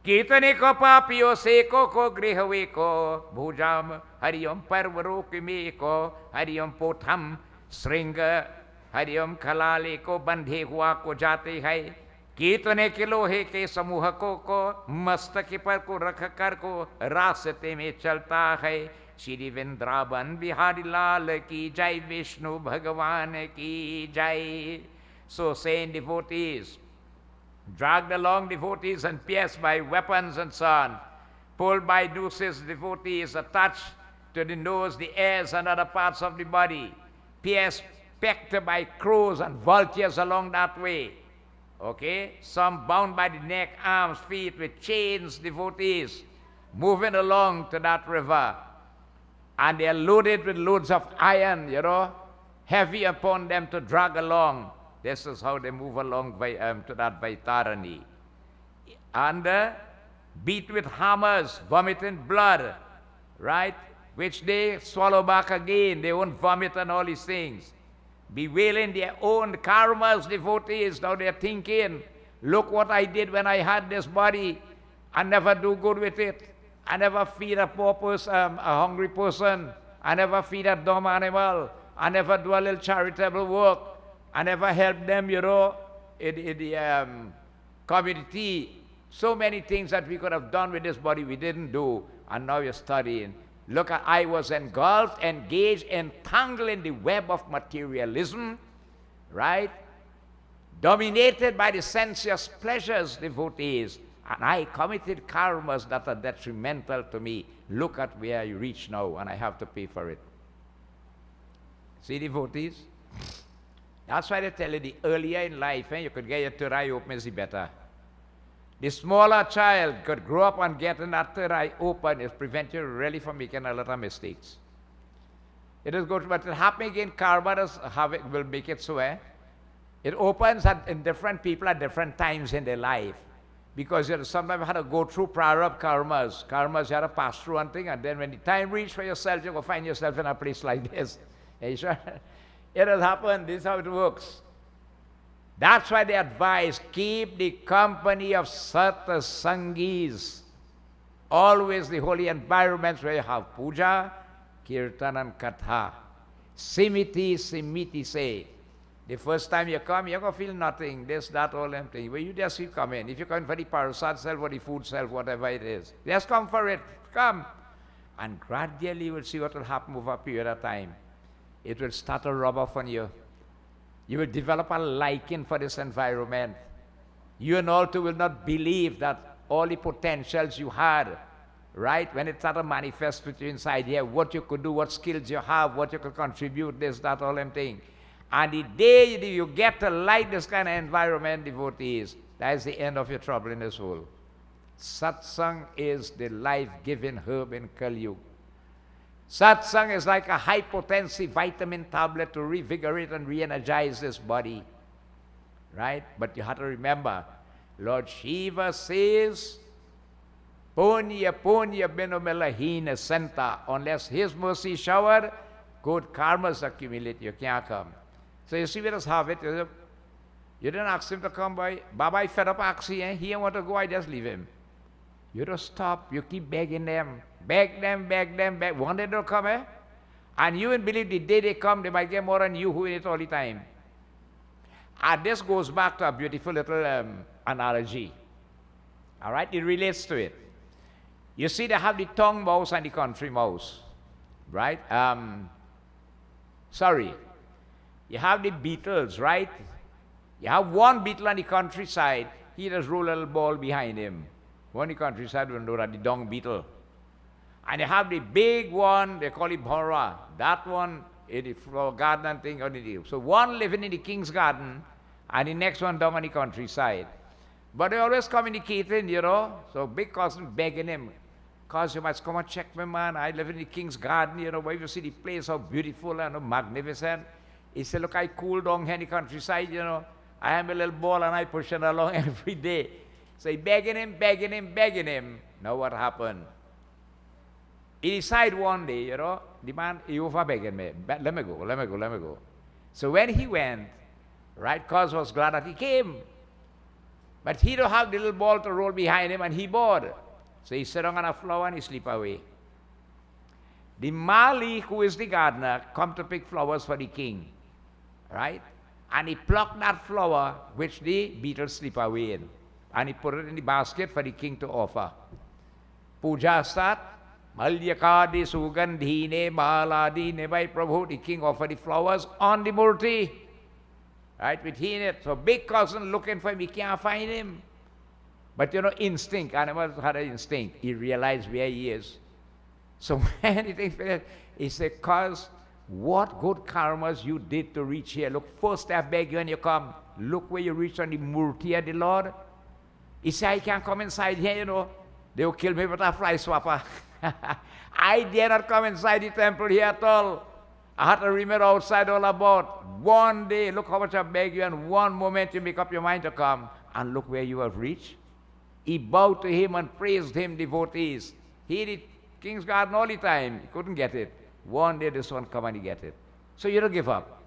Kitane ko papiyo se ko grihave ko, Bhujam, Hari Om Parvaro ki me ko, Hari Om Potham, Sringa, Hari Om Khalale ko Bandhe hua ko jate hai. कितने के लोहे के समूह को मस्तक पर को रख कर को रास्ते में चलता है. श्री वृंदावन बिहारी लाल की जय, विष्णु भगवान की जय. So saying devotees, dragged along devotees and pierced by weapons and so on, pulled by nooses, devotees attached to the nose, the ears and other parts of the body, pierced, pecked by crows and vultures along that way. Okay, some bound by the neck, arms, feet with chains, devotees, moving along to that river. And they are loaded with loads of iron, heavy upon them to drag along. This is how they move along to that Vaitarani. And beat with hammers, vomiting blood, right? Which they swallow back again. They won't vomit and all these things. Bewailing their own karmas, devotees. Now they're thinking, look what I did when I had this body. I never do good with it. I never feed a poor person, a hungry person. I never feed a dumb animal. I never do a little charitable work. I never help them, in the community. So many things that we could have done with this body we didn't do. And now you're studying. Look, I was engulfed, engaged, entangled in the web of materialism, right? Dominated by the sensuous pleasures, devotees. And I committed karmas that are detrimental to me. Look at where I reach now, and I have to pay for it. See, devotees? That's why they tell you the earlier in life, you could get your third eye open, the better. The smaller child could grow up and get in that third eye open. It prevents you really from making a lot of mistakes. It is good, but it happening in karma will make it so. It opens in different people at different times in their life. Because sometimes you have to go through prarabdha karmas. Karmas you have to pass through one thing, and then when the time reaches for yourself, you go find yourself in a place like this. Are you sure? It has happened. This is how it works. That's why they advise, keep the company of Satsangis. Always the holy environments where you have puja, kirtan and katha. Simiti say. The first time you come, you're going to feel nothing, this, that, all them things. Well, you just keep coming. If you're coming for the parasad self or the food self, whatever it is, just come for it. Come. And gradually you will see what will happen over a period of time. It will start to rub off on you. You will develop a liking for this environment. You and all too will not believe that all the potentials you had, right, when it started to manifest with you inside here, what you could do, what skills you have, what you could contribute, this, that, all them things. And the day you get to like this kind of environment, devotees, that is the end of your trouble in this world. Satsang is the life-giving herb in Kali Yuga. Satsang is like a high-potency vitamin tablet to revigorate and re-energize this body. Right? But you have to remember, Lord Shiva says, Punya Punya Binomelahina Santa. Unless His mercy shower, good karmas accumulate. You can't come. So you see, we just have it. You didn't ask him to come by. Baba, I fed up asking. He didn't want to go, I just leave him. You don't stop. You keep begging them. Beg them, beg them, beg. One day they'll come, And you won't believe the day they come, they might get more than you who in it all the time. And this goes back to a beautiful little analogy. All right? It relates to it. You see, they have the tongue mouse and the country mouse. Right? You have the beetles, right? You have one beetle on the countryside. He just roll a little ball behind him. One on the countryside will know that the dung beetle. And they have the big one, they call it Bhora. That one in the flower garden thing on the So one living in the king's garden, and the next one down on the countryside. But they always communicating, you know. So big cousin begging him, cause you must come and check me, man. I live in the king's garden, you know, where you see the place, how beautiful and magnificent. He said, look, I cool down here in the countryside, you know. I am a little ball and I push it along every day. So he begging him, begging him, begging him. Now what happened? He decided one day, you know, the man, he over begging me, let me go, let me go, let me go. So when he went, right, cause was glad that he came. But he don't have the little ball to roll behind him, and he bored. So he sat on a flower and he sleep away. The Mali, who is the gardener, come to pick flowers for the king, right? And he plucked that flower which the beetles sleep away in, and he put it in the basket for the king to offer. Puja start. Malyakadi sugandhine baladine by Prabhu. The king offered the flowers on the murti. Right, with he in it. So big cousin looking for him, he can't find him. But you know, instinct, animals had an instinct. He realized where he is. So when he thinks, he said, cause what good karmas you did to reach here. Look, first I beg you when you come, look where you reach on the murti of the Lord. He said, I can't come inside here, you know. They will kill me with a fly swapper. I dare not come inside the temple here at all. I had to remember outside all about. One day, look how much I beg you, and one moment you make up your mind to come, and look where you have reached. He bowed to him and praised him, devotees. He did king's garden all the time. He couldn't get it. One day this one come and he get it. So you don't give up.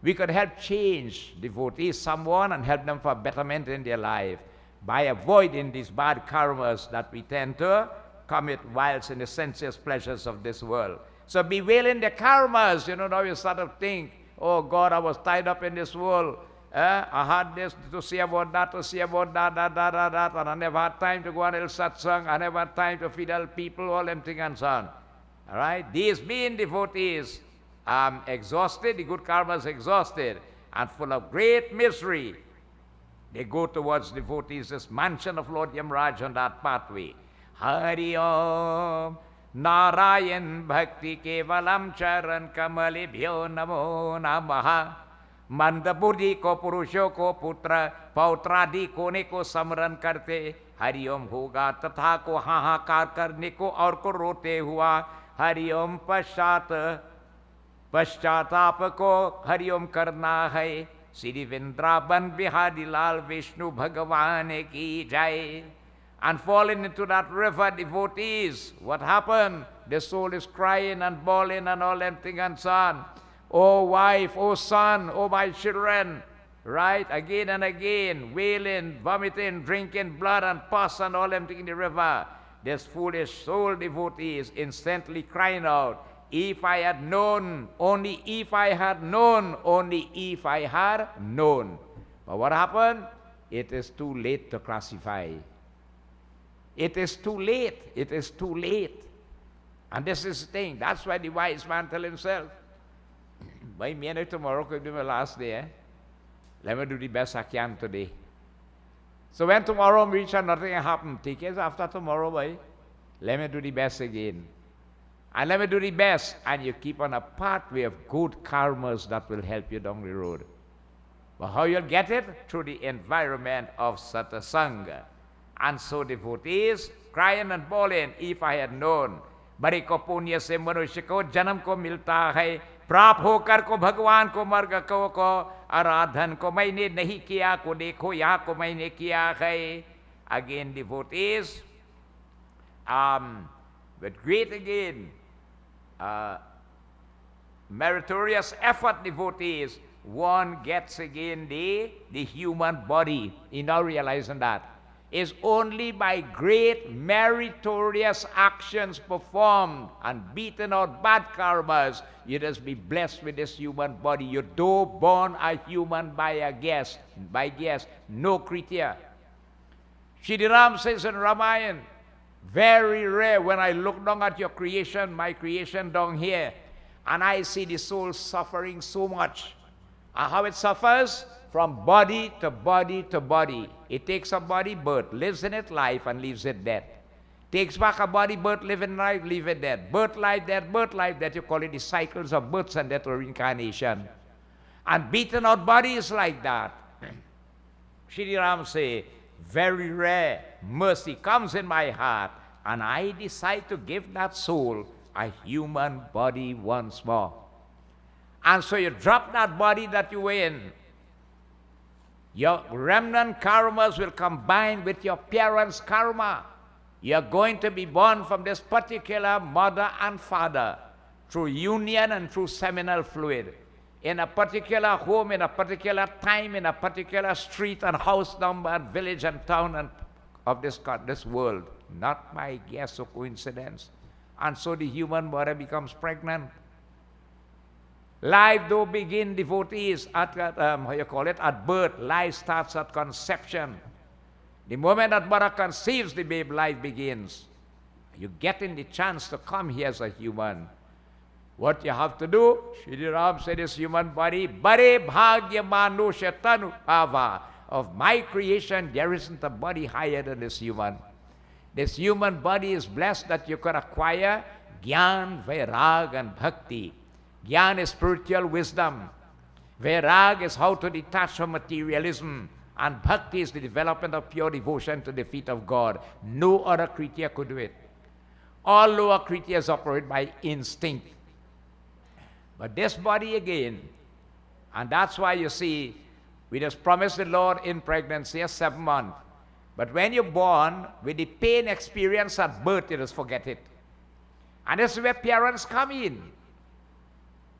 We could help change devotees, someone, and help them for betterment in their life by avoiding these bad karmas that we tend to commit whilst in the sensuous pleasures of this world. So bewailing the karmas, you know, now you start to think, oh God, I was tied up in this world. I had this to see about that, to see about that, and I never had time to go on El Satsangh, I never had time to feed all people, all them things and so on. All right? These being devotees, exhausted, the good karmas exhausted, and full of great misery, they go towards devotees, this mansion of Lord Yamaraj on that pathway. Hari Om Narayan Bhakti Kevalam Charan Kamalibhyo Namo Namaha Mandapuri ko Purusho ko Putra Pautradi kone ko समरण करते हरि ओम होगा तथा को हाहाकार करने को और को रोते हुआ हरि ओम पश्चाताप को हरि ओम करना है श्री वृंदावन बिहारी लाल विष्णु भगवान की जय. And falling into that river, devotees, what happened? The soul is crying and bawling and all them things and so on. Oh wife, oh son, oh my children, right? Again and again, wailing, vomiting, drinking blood and pus and all them things in the river. This foolish soul devotees instantly crying out, if I had known, only if I had known, only if I had known. But what happened? It is too late to classify. It is too late. It is too late. And this is the thing. That's why the wise man tell himself, by me and tomorrow could be my last day. Let me do the best I can today. So when tomorrow reach and nothing happen, take it after tomorrow, boy. Let me do the best again. And let me do the best. And you keep on a pathway of good karmas that will help you down the road. But how you'll get it? Through the environment of satsanga. And so devotees, crying and bawling, if I had known, बड़े को पुण्य से मनुष्य को जन्म को मिलता है, प्राप्त होकर को भगवान को मर्ग को आराधन को मैंने नहीं किया को देखो यहाँ को मैंने किया है. Again devotees, with great again meritorious effort devotees, one gets again the human body. You now realizing that is only by great meritorious actions performed and beaten out bad karmas, you just be blessed with this human body. You do born a human by guess, no kriya. Shri Ram says in Ramayana, very rare when I look down at your creation, my creation down here, and I see the soul suffering so much. And how it suffers? From body to body to body. It takes a body birth, lives in it life, and leaves it death. Takes back a body, birth, living life, live it dead. Birth, life, death, birth, life, death. You call it the cycles of births and death or reincarnation. And beaten out bodies like that. Shri Ram say, very rare mercy comes in my heart, and I decide to give that soul a human body once more. And so you drop that body that you were in. Your remnant karmas will combine with your parents' karma. You're going to be born from this particular mother and father through union and through seminal fluid. In a particular home, in a particular time, in a particular street and house number and village and town and of this world. Not by guess or coincidence. And so the human mother becomes pregnant. Life though begin, devotees, at at birth. Life starts at conception. The moment that mother conceives the babe, life begins. You get in the chance to come here as a human. What you have to do, Shri Ram said, this human body, Bare Bhagya Manusha Tanu Ava. Of my creation, there isn't a body higher than this human. This human body is blessed that you can acquire Gyan, Vairag, and Bhakti. Gyan is spiritual wisdom. Vairag is how to detach from materialism. And Bhakti is the development of pure devotion to the feet of God. No other creature could do it. All lower creatures operate by instinct. But this body again, and that's why you see, we just promised the Lord in pregnancy a 7 month. But when you're born, with the pain experience at birth, you just forget it. And this is where parents come in.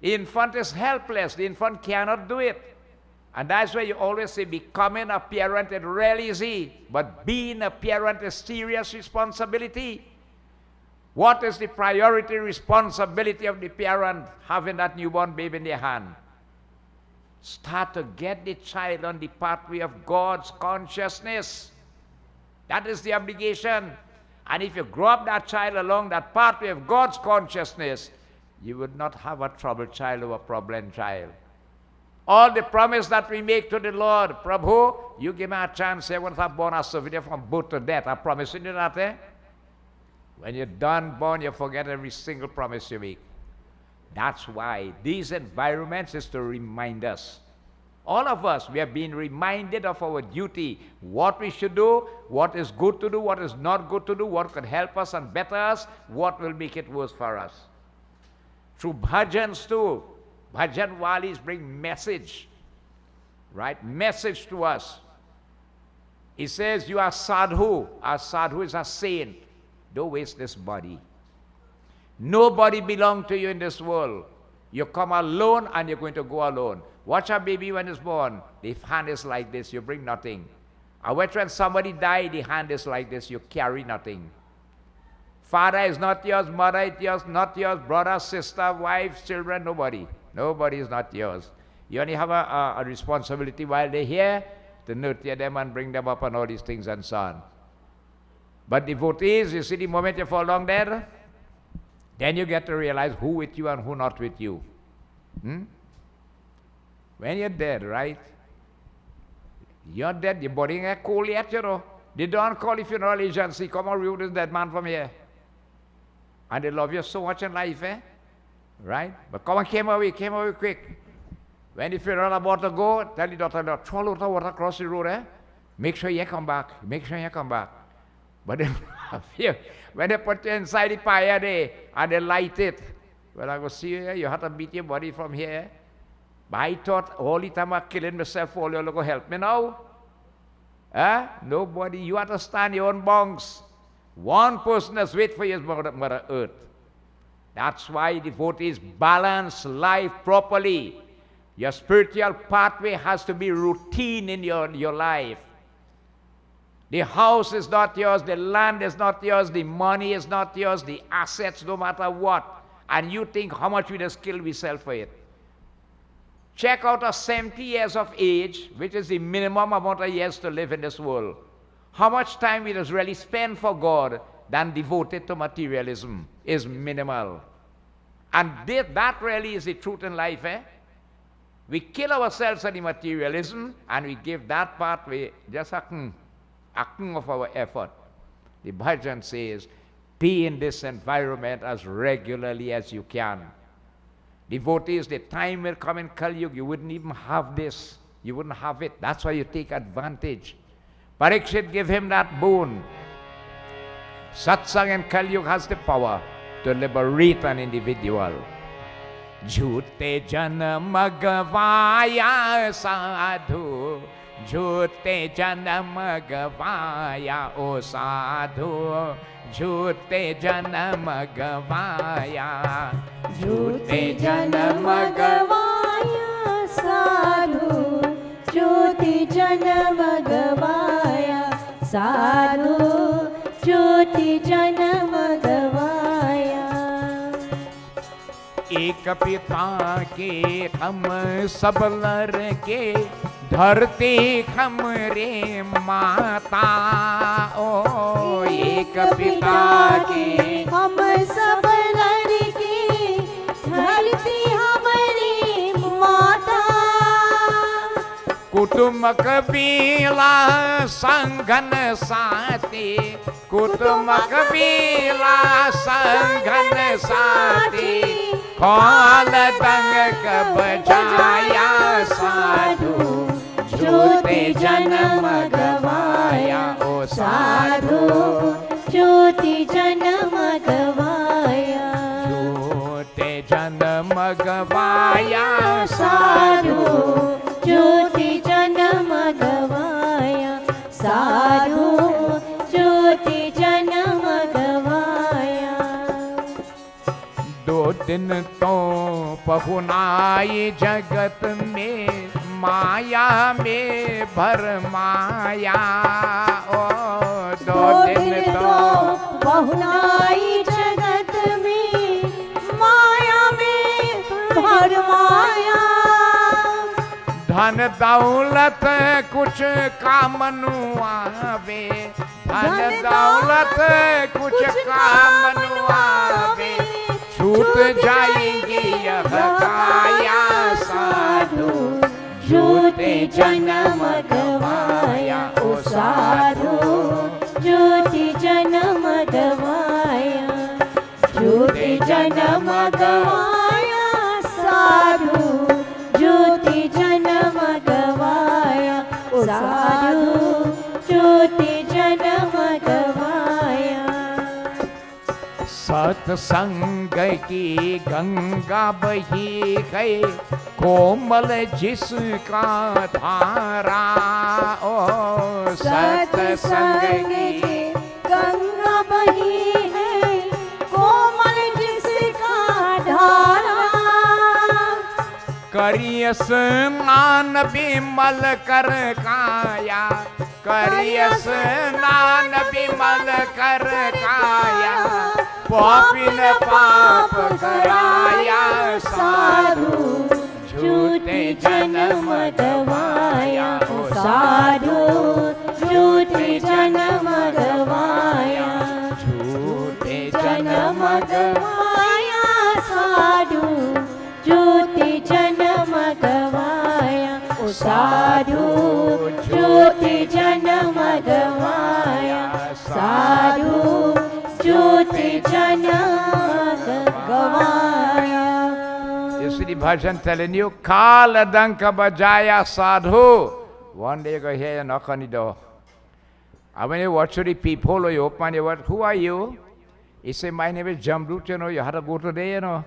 The infant is helpless. The infant cannot do it. And that's why you always say becoming a parent is really easy. But being a parent is serious responsibility. What is the priority responsibility of the parent having that newborn baby in their hand? Start to get the child on the pathway of God's consciousness. That is the obligation. And if you grow up that child along that pathway of God's consciousness, you would not have a troubled child or a problem child. All the promise that we make to the Lord, Prabhu, you give me a chance, I want to have born a souvenir from birth to death. I'm promising you that, eh? When you're done born, you forget every single promise you make. That's why these environments is to remind us. All of us, we are being reminded of our duty, what we should do, what is good to do, what is not good to do, what could help us and better us, what will make it worse for us. Through bhajans too. Bhajan walis bring message, right? Message to us. He says, you are sadhu. A sadhu is a saint. Don't waste this body. Nobody belongs to you in this world. You come alone and you're going to go alone. Watch a baby when it's born. The hand is like this, you bring nothing. And when somebody dies, the hand is like this, you carry nothing. Father is not yours, mother is yours, not yours, brother, sister, wife, children, nobody. Nobody is not yours. You only have a responsibility while they're here to nurture them and bring them up and all these things and so on. But devotees, you see the moment you fall down there, then you get to realize who with you and who not with you. When you're dead, right? You're dead, your body ain't cold yet, you know. They don't call the funeral agency, come and remove this dead man from here. And they love you so much in life, eh? Right? But come and came away quick. When the funeral about to go, tell the daughter, throw a little water across the road, eh? Make sure you come back. Make sure you come back. But then, when they put you inside the fire there and they light it, well, I go see you here, you have to beat your body from here. But I thought all the time I'm killing myself, all you go help me now. Nobody, you have to stand your own bunks. One person has wait for you is Mother Earth. That's why devotees balance life properly. Your spiritual pathway has to be routine in your life. The house is not yours, the land is not yours, the money is not yours, the assets, no matter what. And you think how much we just kill ourselves for it. Check out a 70 years of age, which is the minimum amount of years to live in this world. How much time we just really spend for God than devoted to materialism is minimal. And that really is the truth in life, eh? We kill ourselves on the materialism and we give that pathway just a of our effort. The bhajan says, be in this environment as regularly as you can. Devotees, the time will come in Kali Yuga, you wouldn't even have this. You wouldn't have it. That's why you take advantage. Parikshit gave him that boon. Satsang and Kali Yuga has the power to liberate an individual. Jhute janam gavaya sadhu, jhute janam gavaya o sadhu, jhute janam gavaya, jhute janam gavaya sadhu, jhute janam gavaya sadhu, jhute janam gavaya. एक पिता के हम सब लड़के, धरती हमरे माता। ओ एक पिता के हम सब लड़के, धरती हमारी माता। कुटुंब कबीला संगन साथी, कुटुंब कबीला संगन साथी, कौल तंग बजाया साधु, ज्योति जन्म गवाया ओ साधु, ज्योति जन्म गवाया, ज्योति जन्म गवाया साधु, ज्योति जन्म गवाया साधु, ज्योति जन्म गवाया। दो दिन तो पहुनाई जगत में, माया में भर माया। ओ दो दिन तो पहुनाई जगत में, माया में भर माया। धन दौलत कुछ काम नु आवे, धन दौलत कुछ काम नु आवे, छूट जाएगी यह काया साधु, ज्योति जन्म गवाया ओ साधु, ज्योति जन्म गवाया, ज्योति जन्म गवाया साधु, ज्योति जन्म गवाया ओ साधु, ज्योति जन्म गवाया। सत्संग की गंगा बही गई, कोमल जिसका धारा। ओ सत्संग की गंगा बही है, कोमल जिसका धारा। करिय स्नान विमल कर काया, करिय स्नान विमल कर काया, पापिन पाप कराया साधु, झूठे जन्म गवाया ओ साधु, झूठे जन्म गवाया, झूठे जन्म गवाया साधु, झूठे जन्म गवाया ओ साधु, झूठे जन्म गवाया साधु, झूठे जन्म गवाया। You see the bhajan telling you, Kala Danka Bajaya Sadhu. One day you go here and knock on the door. And when you watch the people, you open your word, who are you? He say, my name is Jamrut, you know, you had to go today, you know.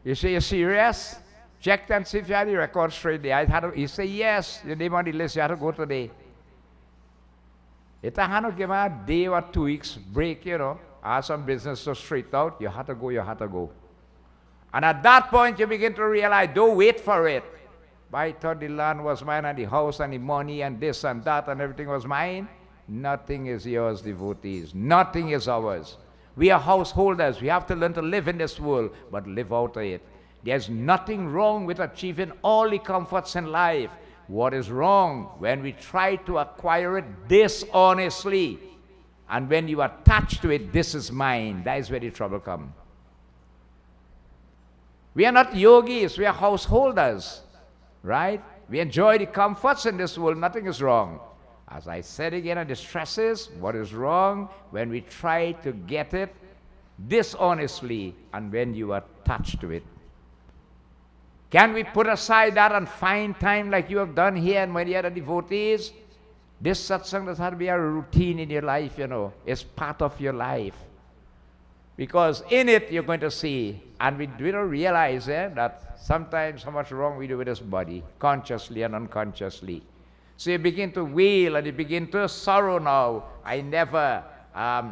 You say, you're serious? Check and see if you had the record straight there. He say, yes, your name on the list, you had to go today. It had to give a day or 2 weeks break, you know. Have some business to straight out, you had to go, you had to go. And at that point, you begin to realize, don't wait for it. I thought the land was mine and the house and the money and this and that and everything was mine. Nothing is yours, devotees. Nothing is ours. We are householders. We have to learn to live in this world, but live out of it. There's nothing wrong with achieving all the comforts in life. What is wrong? When we try to acquire it dishonestly, and when you attach to it, this is mine, that is where the trouble comes. We are not yogis, we are householders, right? We enjoy the comforts in this world, nothing is wrong. As I said again, the stresses, what is wrong when we try to get it dishonestly and when you are touched to it. Can we put aside that and find time like you have done here and many other devotees? This satsang does not be a routine in your life, It's part of your life. Because in it, you're going to see, and we don't realize that sometimes how much wrong we do with this body, consciously and unconsciously. So you begin to wail and you begin to sorrow now. I never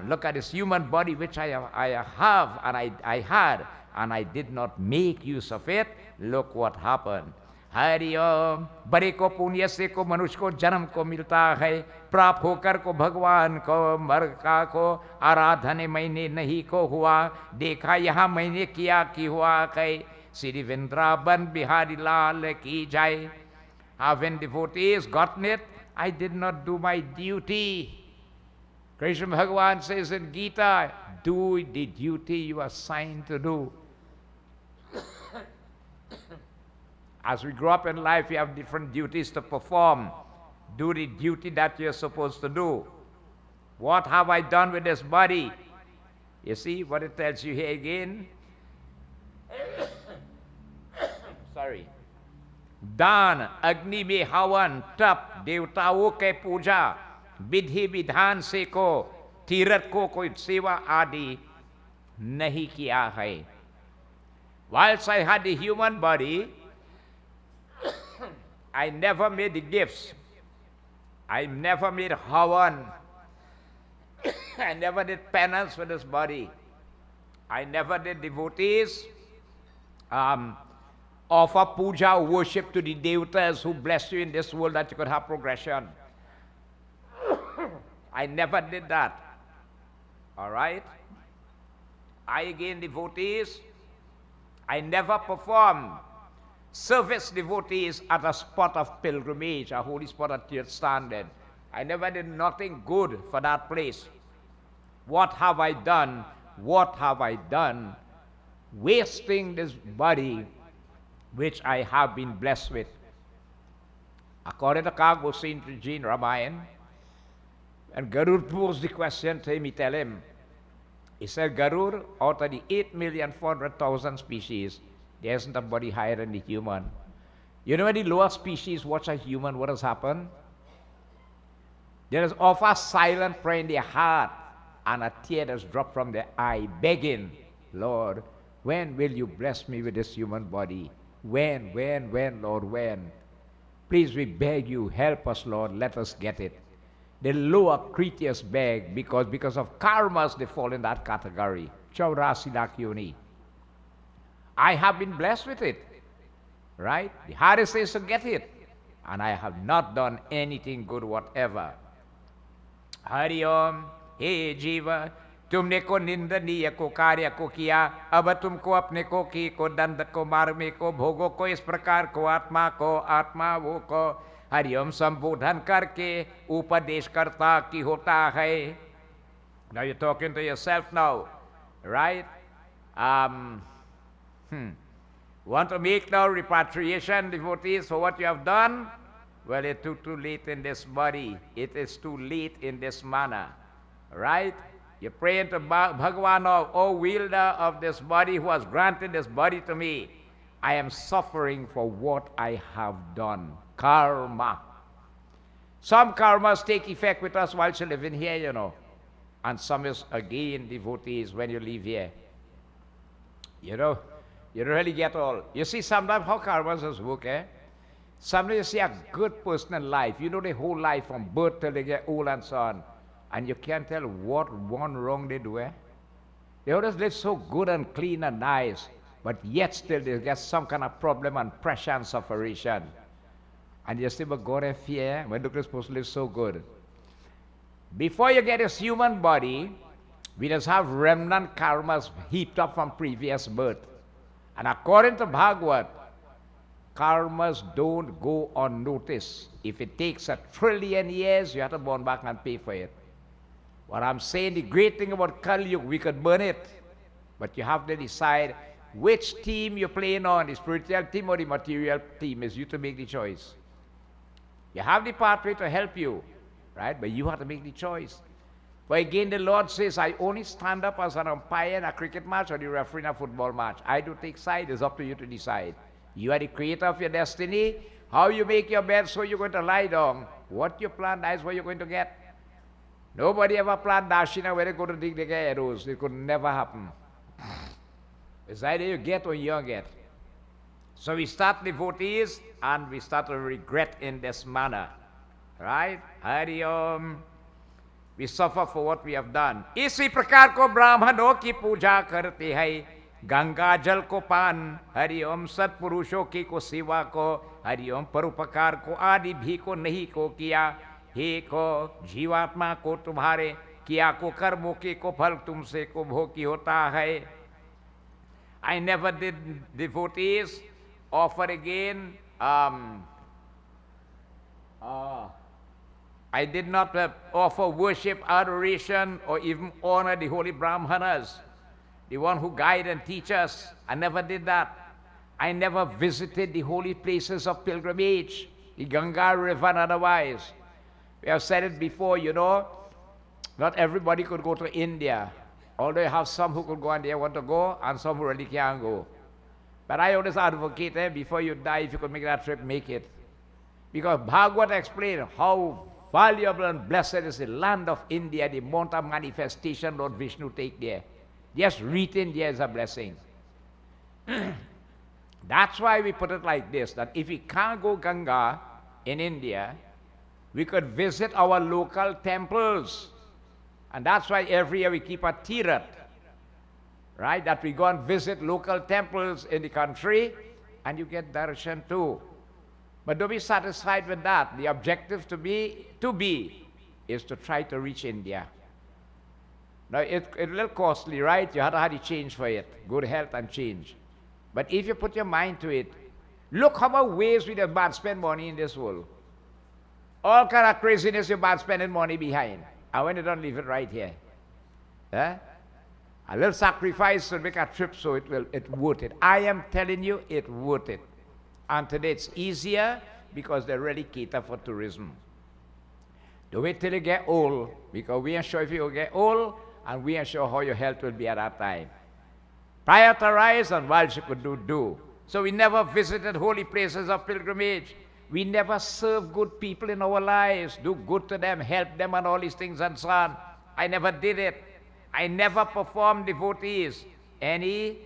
look at this human body which I have and I had, and I did not make use of it. Look what happened. Hari Om, बड़े को पुण्य से को मनुष्य को जन्म को मिलता है, प्राप्त होकर को भगवान को मर का को आराधने मैंने नहीं को हुआ, देखा यहाँ मैंने किया कि हुआ कई श्री वृंदावन बिहारी लाल की जाए. When devotees gotten it, I did not do my duty. Krishna Bhagavan says in Gita, do the duty you are assigned to do. As we grow up in life, we have different duties to perform. Do the duty that you're supposed to do. What have I done with this body? You see what it tells you here again? Sorry. दान, अग्नि में हवन, तप, देवताओं के पूजा, विधि विधान से को, तीर्थ को कोई सेवा आदि नहीं किया है. Whilst I had the human body, I never made the gifts. I never made havan. I never did penance for this body. I never did devotees. Offer puja, worship to the devatas who blessed you in this world that you could have progression. I never did that. All right? I again devotees. I never performed service devotees at a spot of pilgrimage, a holy spot at your standard. I never did nothing good for that place. What have I done? What have I done? Wasting this body which I have been blessed with. According to Kagbo Saint Regine Ramayan, and Garuda posed the question to him, he tell him, he said, Garuda, out of the 8,400,000 species, there isn't a body higher than the human. You know when the lower species watch a human, what has happened? There is of a silent prayer in their heart and a tear that's dropped from their eye, begging, Lord, when will you bless me with this human body? When, Lord, when? Please, we beg you, help us, Lord, let us get it. The lower creatures beg because of karmas they fall in that category. Chaurasi lakh yoni. I have been blessed with it, right? The hardest is to get it, and I have not done anything good whatever. Hari Om, हे जीवा, तुमने को निंदनीय को कार्य को किया, अब तुमको अपने को की को दंड को मार्ग को भोगो को इस प्रकार को आत्मा वो को हरिओम संबोधन करके उपदेश करता की होता है. Now you're talking to yourself now, right? Want to make now repatriation devotees for what you have done? Well, it's too late in this body. It is too late in this manner, right? You pray to Bhagavan, O wielder of this body who has granted this body to me. I am suffering for what I have done. Karma. Some karmas take effect with us while you're living here, you know. And some is, again, devotees when you leave here. You know, you don't really get all. You see sometimes how karmas just work, eh? Sometimes you see a good person in life. You know their whole life from birth till they get old and so on. And you can't tell what one wrong they do, eh? They always live so good and clean and nice, but yet still they get some kind of problem and pressure and suffering. And you still go and fear when they're supposed to live so good. Before you get this human body, we just have remnant karmas heaped up from previous birth. And according to Bhagavad, karmas don't go unnoticed. If it takes 1 trillion years, you have to burn back and pay for it. What I'm saying, the great thing about Kali Yuga, we could burn it, but you have to decide which team you're playing on, the spiritual team or the material team. Is you to make the choice. You have the pathway to help you, right? But you have to make the choice. But again, the Lord says, I only stand up as an umpire in a cricket match or the referee in a football match. I don't take side. It's up to you to decide. You are the creator of your destiny. How you make your bed, so you're going to lie down. What you plan, that's what you're going to get. Nobody ever planned Dashina where they go to dig the arrows. It could never happen. It's either you get or you don't get. So we start devotees and we start to regret in this manner. Right? Hari Om. We suffer for what we have done. इसी प्रकार को ब्राह्मणों की पूजा करते हैं, गंगा जल को पान, हरि ओम सत्पुरुषों की को सेवा को, हरि ओम परोपकार को आदि भी को नहीं को किया, हे को जीवात्मा को तुम्हारे किया को कर्मों के को फल तुमसे को भोगी होता है. I never did devotees offer again. I did not offer worship, adoration, or even honor the holy Brahmanas, the one who guide and teach us. I never did that. I never visited the holy places of pilgrimage, the Ganga River and otherwise. We have said it before, you know, not everybody could go to India. Although you have some who could go and they want to go, and some who really can't go. But I always advocate, before you die, if you could make that trip, make it. Because Bhagavad explained how valuable and blessed is the land of India, the amount of manifestation Lord Vishnu take there. Just written there is a blessing. That's why we put it like this, that if we can't go Ganga in India, we could visit our local temples. And that's why every year we keep a Tirat, right? That we go and visit local temples in the country, and you get darshan too. But don't be satisfied with that. The objective to be is to try to reach India. Now, it's a little costly, right? You have to have the change for it, good health and change. But if you put your mind to it, look how many ways we have bad spend money in this world. All kind of craziness you bad spending money behind. And when you don't leave it right here. A little sacrifice to make a trip, so it's worth it. I am telling you, it's worth it. And today it's easier because they really cater for tourism. Don't wait till you get old, because we ain't sure if you will get old, and we ain't sure how your health will be at that time. Prioritize, and while you could do. So we never visited holy places of pilgrimage. We never serve good people in our lives, do good to them, help them and all these things and so on. I never did it. I never performed devotees. Any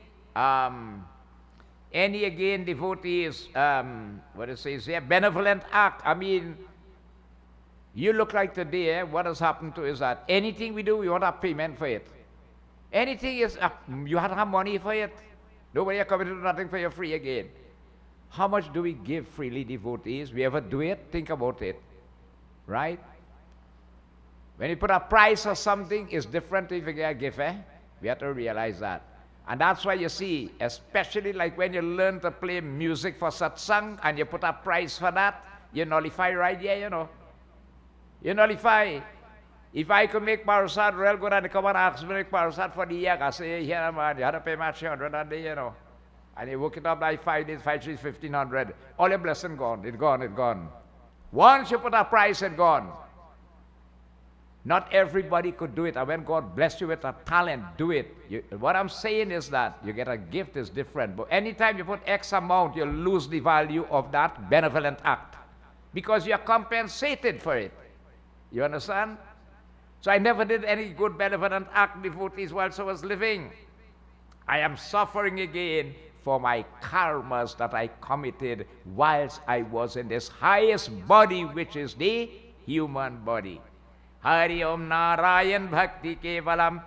again devotees, what it says here, benevolent act. I mean, you look like today, what has happened to is that anything we do, we want a payment for it. Anything is, you have to have money for it. Nobody are coming to do nothing for you free again. How much do we give freely, devotees? We ever do it? Think about it. Right? When you put a price or something, it's different if you get a gift, We have to realize that. And that's why you see, especially like when you learn to play music for satsang and you put a price for that, you nullify right there, you know. You nullify. If I could make Parasat real good and come and ask me to make Parasat for the year, I say, here, man, you have to pay my 300 a day, you know. And you work it up like 5 days, 5 days, 1,500. All your blessing gone. It's gone, it's gone. Once you put a price, it's gone. Not everybody could do it. And when God bless you with a talent, do it. What I'm saying is that you get a gift is different. But anytime you put X amount, you lose the value of that benevolent act. Because you're compensated for it. You understand? So I never did any good benevolent act, devotees, whilst I was living. I am suffering again for my karmas that I committed whilst I was in this highest body, which is the human body. Hari Om Narayan Bhakti Kevalam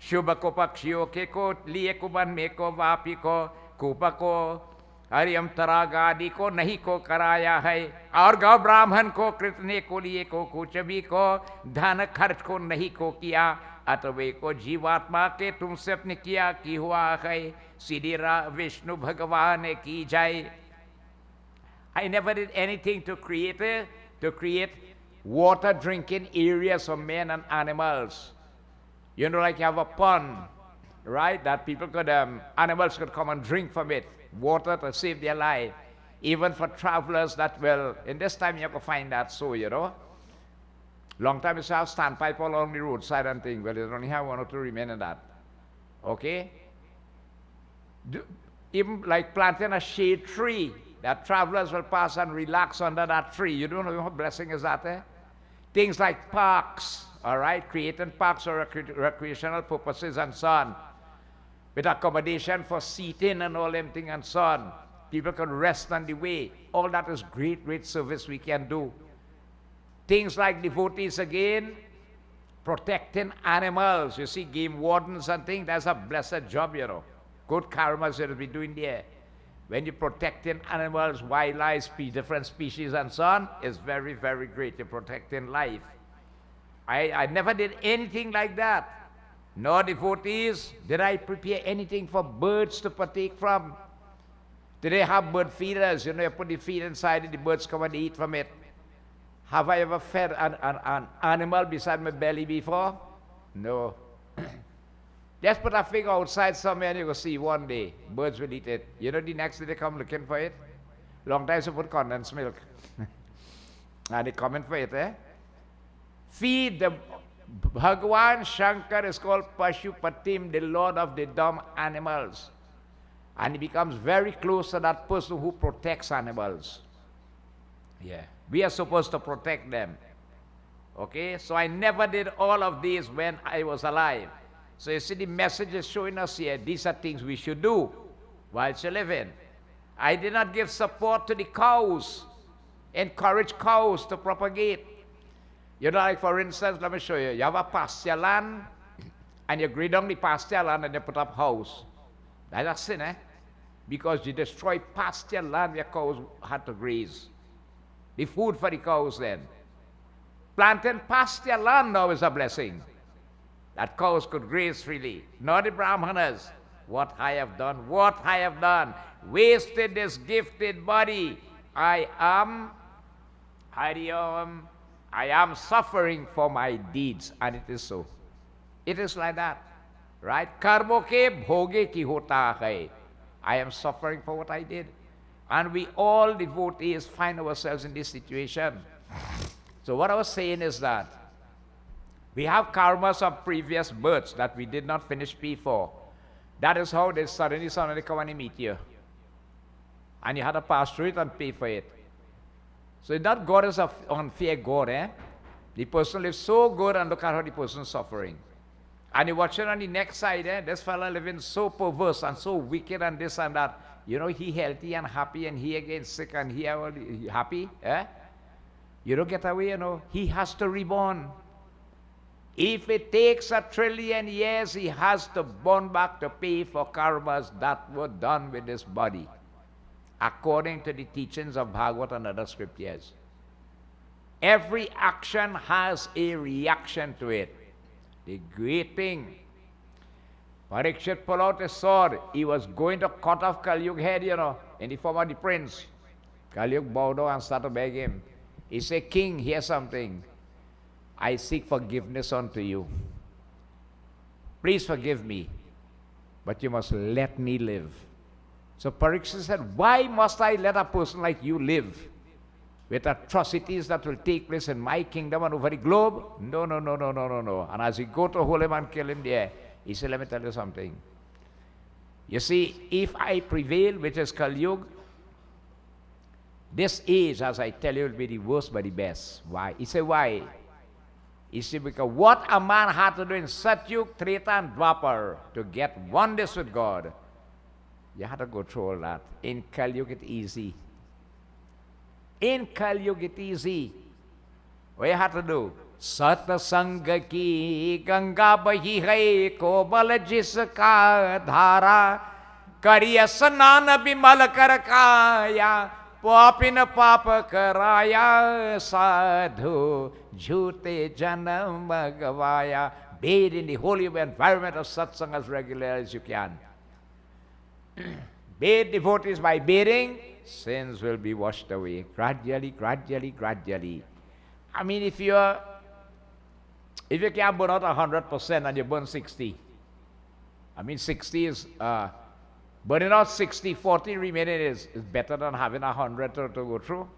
Shubha ko pakshiyo ke ko liye ko ban me ko vapi ko kupa ko Hari Om Taragadi ko nahi ko karaya hai aur gav brahman ko kritne ko liye ko kuchabi ko dhan kharch ko nahi ko kiya atave ko जीवात्मा के तुमसे अपने किया की हुआ है सिद्धि विष्णु भगवान की जाए. I never did anything to create water drinking areas for men and animals. You know, like you have a pond, right? That people could, animals could come and drink from it. Water to save their life. Even for travelers that will, in this time you have to find that so, you know. Long time you have standpipe along the roadside and thing. Well, you only have one or two remaining that. Okay? Even like planting a shade tree that travelers will pass and relax under that tree. You don't know what blessing is that, eh? Things like parks, all right? Creating parks for recreational purposes and so on. With accommodation for seating and all them things and so on. People can rest on the way. All that is great, great service we can do. Things like devotees again, protecting animals. You see, game wardens and things, that's a blessed job, you know. Good karmas you'll be doing there. When you're protecting animals, wildlife, different species and so on, it's very, very great. You're protecting life. I never did anything like that. No devotees, did I prepare anything for birds to partake from? Did they have bird feeders? You know, you put the feed inside and the birds come and eat from it. Have I ever fed an animal beside my belly before? No. Just put a fig outside somewhere and you will see one day, birds will eat it. You know, the next day they come looking for it. Long time you put condensed milk. And they come in for it, eh? Feed the Bhagwan Shankar is called Pashupatim, the Lord of the dumb animals. And he becomes very close to that person who protects animals. Yeah. We are supposed to protect them. Okay? So I never did all of these when I was alive. So you see the message is showing us here, these are things we should do while you're living. I did not give support to the cows, encourage cows to propagate. You know, like for instance, let me show you. You have a pasture land, and you grade down the pasture land and you put up house. That's a sin, eh? Because you destroy pasture land where cows had to graze. The food for the cows then. Planting pasture land now is a blessing. That cows could graze freely. Not the Brahmanas. What I have done, what I have done. Wasted this gifted body. I am suffering for my deeds. And it is so. It is like that. Right? Karmo ke bhoge ki hota hai. I am suffering for what I did. And we all devotees find ourselves in this situation. So what I was saying is that we have karmas of previous births that we did not finish before. That is how they suddenly come and meet you. And you had to pass through it and pay for it. So that God is an unfair God, eh? The person lives so good and look at how the person is suffering. And you watch it on the next side, eh? This fellow living so perverse and so wicked and this and that. You know, he healthy and happy and he again sick and he happy, eh? You don't get away, you know. He has to reborn. If it takes 1 trillion years, he has to born back to pay for karmas that were done with this body, according to the teachings of Bhagavad and other scriptures. Every action has a reaction to it. The great thing. Parikshit pulled out his sword. He was going to cut off Kali Yuga's head, you know, in the form of the prince. Kali Yuga bowed down and started to beg him. He said, King, here's something. I seek forgiveness unto you. Please forgive me, but you must let me live. So Parikshit said, why must I let a person like you live with atrocities that will take place in my kingdom and over the globe? No, no, no, no, no, no, no. And as he go to hold him and kill him there, he said, let me tell you something. You see, if I prevail, which is Kali Yuga, this age, as I tell you, will be the worst but the best. Why? He said, why? He said, because what a man had to do in Satyug, Treta, and Dwapar to get oneness with God, you had to go through all that. In Kali Yuga, it's easy. In Kali Yuga, it's easy. What you had to do? Satsangh ki ganga bahi hai ko bal jis ka dhara kariya snan bimal kar kaya papin pap karaya sadhu jhute janam gavaya. Bathe in the holy environment of satsang as regular as you can. Bathe devotees by bathing, sins will be washed away gradually, gradually, gradually. I mean, if you can't burn out 100% and you burn 60, I mean 60 is, burning out 60, 40 remaining is better than having 100 to go through.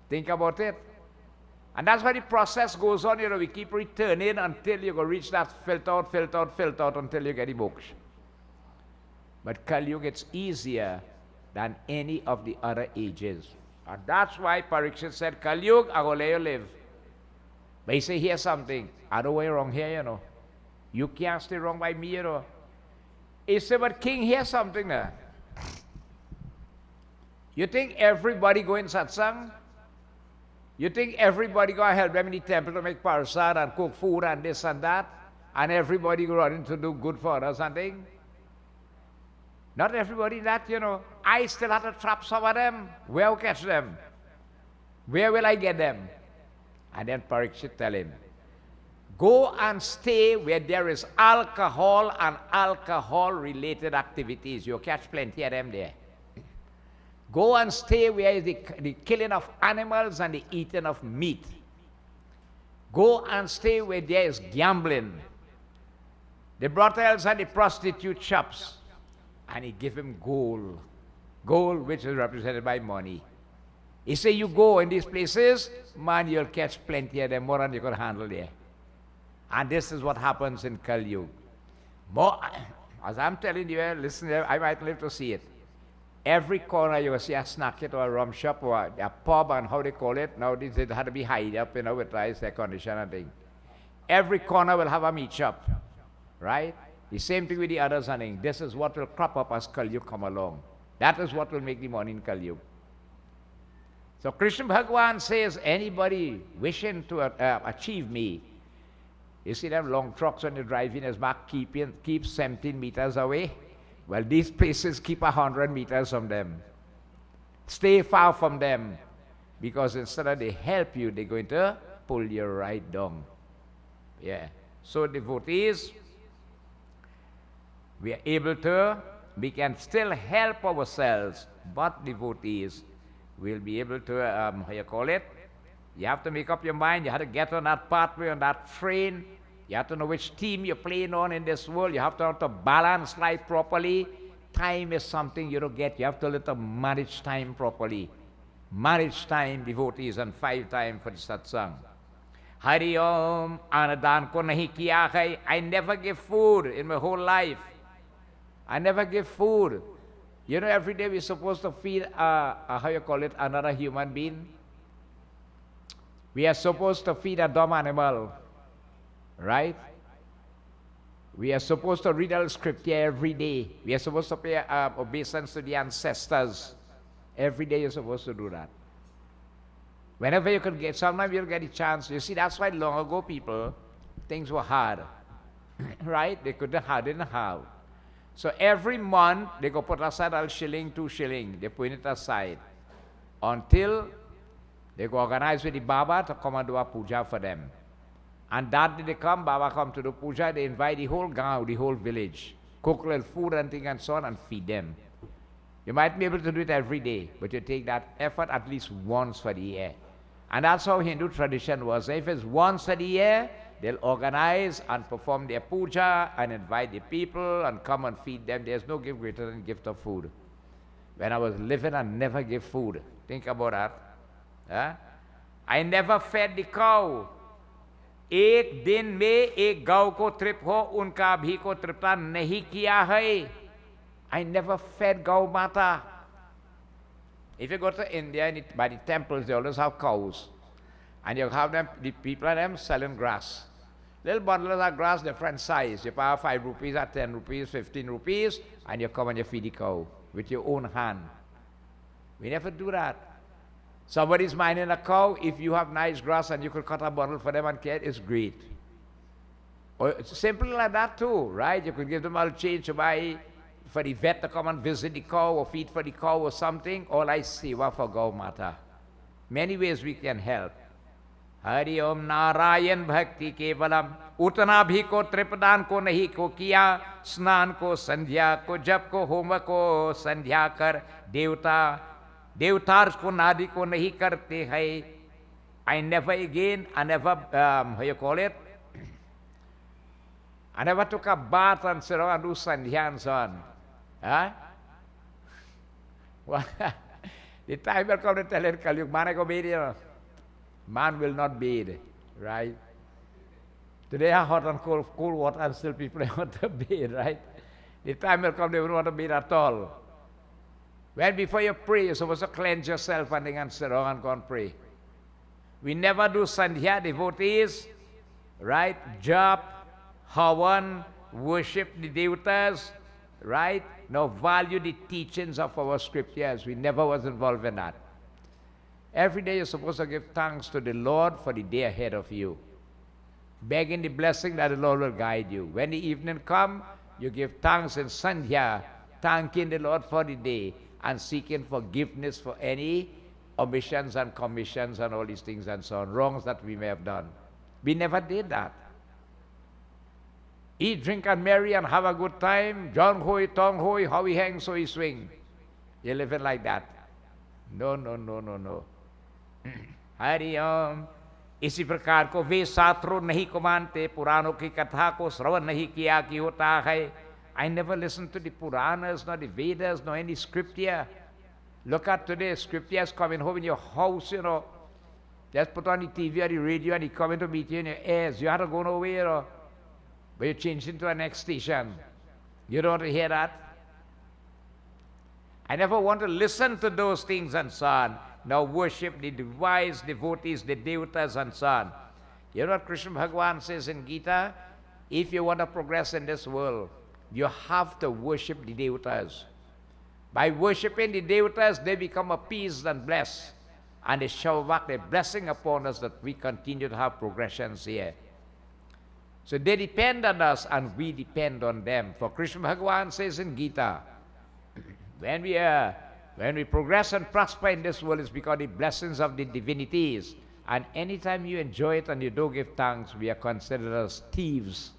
Think about it. And that's why the process goes on, we keep returning until you go reach that filter out until you get the moksha. But Kali Yuga, it's easier than any of the other ages. And that's why Parikshit said, Kali Yuga, I will let you live. But he said, here's something. I don't want you wrong here, You can't stay wrong by me, He said, but king, here's something there. You think everybody go in satsang? You think everybody go and help them in the temple to make parasad and cook food and this and that? And everybody go running to do good for others and things? Not everybody that, I still have to trap some of them. Where will I catch them? Where will I get them? And then Parikshit tell him, go and stay where there is alcohol and alcohol-related activities. You'll catch plenty of them there. Go and stay where is the killing of animals and the eating of meat. Go and stay where there is gambling, the brothels and the prostitute shops. And he gave him gold. Gold, which is represented by money. He said, you go in these places, man, you'll catch plenty of them, more than you could handle there. And this is what happens in Kali Yuga. More, as I'm telling you, listen, I might live to see it. Every corner you will see a snack it or a rum shop or a pub, and how they call it. Nowadays it had to be high up, with rice, air condition and thing. Every corner will have a meat shop, right? The same thing with the others and thing. This is what will crop up as Kali Yuga come along. That is what will make the money in Kali Yuga. So Krishna Bhagavan says, anybody wishing to achieve me, you see them long trucks when you're driving as back keep 17 meters away? Well, these places keep 100 meters from them. Stay far from them, because instead of they help you, they're going to pull you right down. Yeah. So devotees, we can still help ourselves, but devotees will be able to, you have to make up your mind. You have to get on that pathway, on that train. You have to know which team you're playing on in this world. You have to know how to balance life properly. Time is something you don't get. You have to learn to manage time properly. Manage time, devotees, and 5 times for the satsang. Hari Om, Anadan ko nahi kiya hai. I never give food in my whole life. I never give food. Every day we're supposed to feed, another human being. We are supposed to feed a dumb animal, right? We are supposed to read our scripture every day. We are supposed to pay obeisance to the ancestors. Every day you're supposed to do that. Whenever you could get, sometimes you'll get a chance. You see, that's why long ago people, things were hard, right? They didn't have. So every month, they go put aside a shilling, 2 shilling. They put it aside until they go organize with the Baba to come and do a puja for them. And that day they come, Baba come to do puja, they invite the whole gang, the whole village, cook little food and things and so on, and feed them. You might be able to do it every day, but you take that effort at least once for the year. And that's how Hindu tradition was. If it's once a year, they'll organize and perform their puja and invite the people and come and feed them. There's no gift greater than gift of food. When I was living, I never gave food. Think about that. Huh? I never fed the cow. एक दिन में एक गांव को तृप्त हो, उनका भी को तृप्ता नहीं किया है. I never fed Gau Mata. If you go to India, by the temples, they always have cows. And you have them, the people are them selling grass. Little bundles of grass, different size. You pay 5 rupees or 10 rupees, 15 rupees, and you come and you feed the cow with your own hand. We never do that. Somebody's minding a cow, if you have nice grass and you could cut a bundle for them and care, it's great. Or it's simple like that too, right? You could give them all change to buy for the vet to come and visit the cow or feed for the cow or something. All I see was for Gau Mata. Many ways we can help. Hari Om Narayan Bhakti Kevalam. Utana bhi ko tripadan ko nahi ko kiya. Snan ko sandhya ko jap ko homa ko sandhya kar. Devtars ko nadi ko nahi karte hai. I never again, I never, how you call it? I never took a bath and sit around and do sandhya and so on. Huh? Well, the time will come to tell it, Kali Yuga, mana ko bedi. Man will not bathe, right? Today are hot and cold water, and still people want to bathe, right? The time will come they won't want to bathe at all. When before you pray, you're supposed to cleanse yourself and then sit down and go and pray. We never do Sandhya, devotees, right? Jap, Havan, worship the devatas, right? Now value the teachings of our scriptures. We never was involved in that. Every day you're supposed to give thanks to the Lord for the day ahead of you, begging the blessing that the Lord will guide you. When the evening comes, you give thanks in Sandhya, thanking the Lord for the day and seeking forgiveness for any omissions and commissions and all these things and so on, wrongs that we may have done. We never did that. Eat, drink, and marry and have a good time. John hoi, tong hoi, how he hang, so he swing. You're living like that. No, no, no, no, no. Hari Om. इसी प्रकार को वे शास्त्रों नहीं को मानते, पुराणों की कथा को श्रवण नहीं किया कि होता है. I never listened to the Puranas, nor the Vedas, nor any scripture. Look at today, scriptures coming home in your house, you know. Just put on the TV or the radio and they come in to meet you in your ears. You have to go nowhere, or but you change into the next station. You don't want to hear that? I never want to listen to those things and so on. Now worship the wise devotees, the devatas and so on. You know what Krishna Bhagavan says in Gita? If you want to progress in this world, you have to worship the devatas. By worshiping the devatas, they become appeased and blessed. And they shower back their blessing upon us that we continue to have progressions here. So they depend on us and we depend on them. For Krishna Bhagavan says in Gita, when we progress and prosper in this world, it's because of the blessings of the divinities. And anytime you enjoy it and you don't give thanks, we are considered as thieves.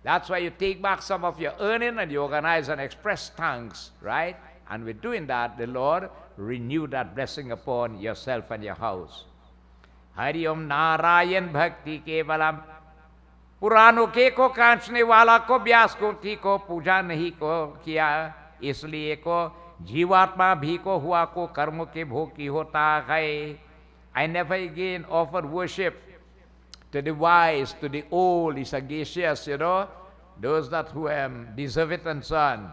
That's why you take back some of your earning and you organize and express thanks, right? And with doing that, the Lord renew that blessing upon yourself and your house. Hari Om Narayan Bhakti Kevalam. पुराणों के को कांचने वाला को व्यास को थी को पूजा नहीं को किया, इसलिए को जीवात्मा भी को हुआ को कर्म के भोग की होता है. I never again offered worship to the wise, to the old, the sagacious, you know, those that who deserve it and so on.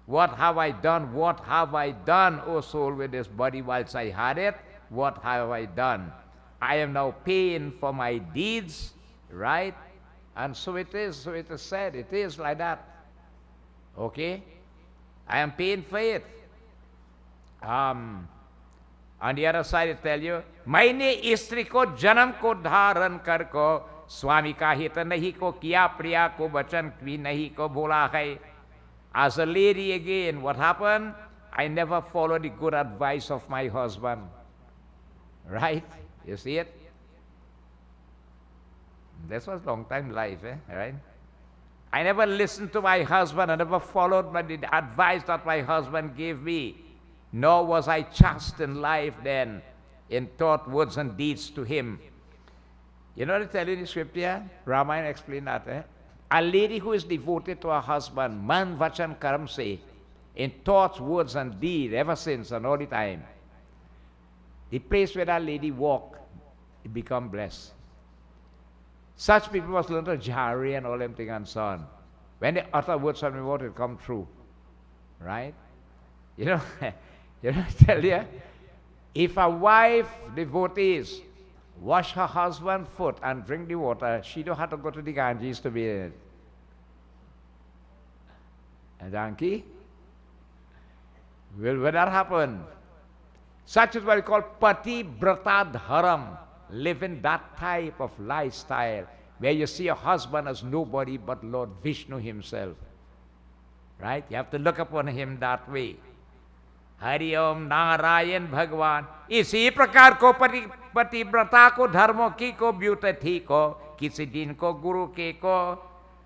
What have I done? What have I done, O soul, with this body whilst I had it? What have I done? I am now paying for my deeds, right? And so it is said. It is like that. Okay? I am paying for it. On the other side, it tells you, मैंने स्त्री को जन्म को धारण कर को स्वामी का हित नहीं को किया, प्रिया को वचन भी नहीं को बोला है. As a lady again, what happened? I never followed the good advice of my husband. Right? You see it? This was long time life, right? I never listened to my husband. I never followed the advice that my husband gave me. Nor was I chaste in life then, in thought, words, and deeds to him. You know what I tell you in the scripture? Ramayana explained that. A lady who is devoted to her husband, man, vachan, karam se, in thoughts, words, and deed, ever since and all the time. The place where that lady walk, it become blessed. Such people must learn to jari and all them things and so on. When they utter words from the mouth, it come true. Right? You know, I tell you, if a wife devotees wash her husband's foot and drink the water, she don't have to go to the Ganges to be in it. And donkey? Will that happen? Such is what we call pati brata dharam. Live in that type of lifestyle where you see your husband as nobody but Lord Vishnu himself. Right? You have to look upon him that way. Hari Om Narayan Bhagwan. इसी प्रकार को पतिव्रता को धर्मों की को ब्यूत थी को किसी दिन को गुरु के को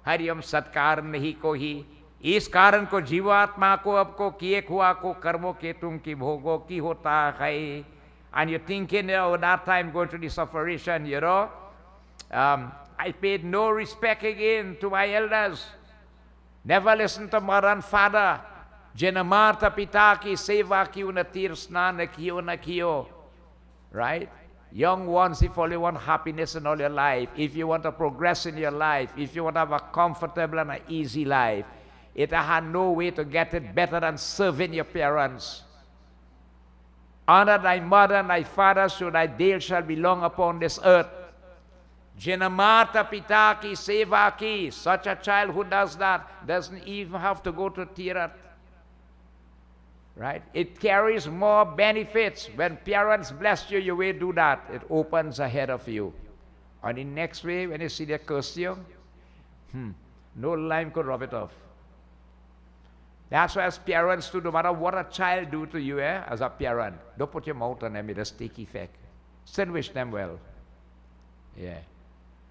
हरिओम सत्कार नहीं को ही इस कारण को जीवात्मा को अब को किए हुआ को कर्मों के तुम की भोगों की होता है. And you're thinking, that time going to the separation, I paid no respect again to my elders. Never listened to mother and father. Janamarta pita ki seva ki una tir snana kiyo na kiyo. Right? Young ones, if only want happiness in all your life, if you want to progress in your life, if you want to have a comfortable and an easy life, it had no way to get it better than serving your parents. Honor thy mother and thy father, so thy days shall be long upon this earth. Janamata pita ki seva ki. Such a child who does that doesn't even have to go to Tirat. Right? It carries more benefits. When parents bless you, you will do that. It opens ahead of you. And the next way, when you see they curse you, no lime could rub it off. That's why as parents too, no matter what a child do to you as a parent, don't put your mouth on them, it does take effect. Still wish them well. Yeah.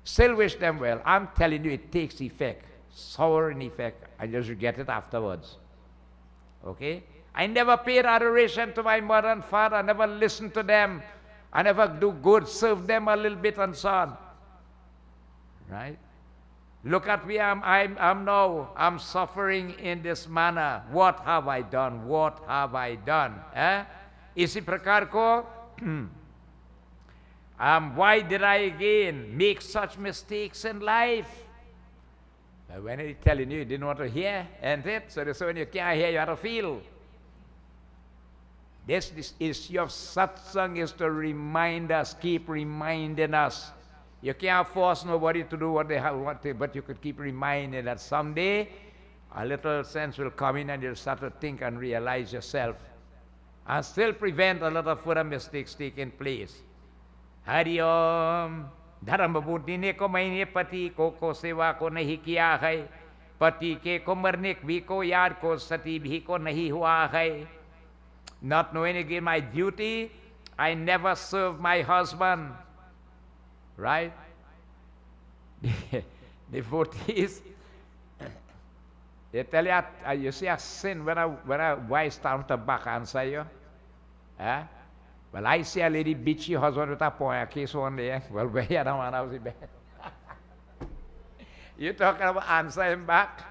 Still wish them well. I'm telling you, it takes effect. Sour in effect. I just regret it afterwards. Okay? I never paid adoration to my mother and father. I never listened to them. I never do good, serve them a little bit and so on. Right? Look at me, I'm now, I'm suffering in this manner. What have I done? What have I done? Isi prakar ko, why did I again make such mistakes in life? But when I telling you didn't want to hear, and it, so when you can't hear, you have to feel. This issue of satsang is to remind us, keep reminding us. You can't force nobody to do what they want to, but you could keep reminding that someday a little sense will come in and you'll start to think and realize yourself and still prevent a lot of further mistakes taking place. Hari Om, Dharma buddhi ne ko maine pati ko sewa ko nahi kiya hai, pati ke ko marne bhi ko yaad ko sati bhi ko nahi hua hai. Not knowing again my duty, I never served my husband. Right? Devotees, they tell you, you see a sin when a wife stands to back answer you. Well, I see a lady beat your husband with a point case one day. Well, where you don't want to have bed. You're talking about answer him back.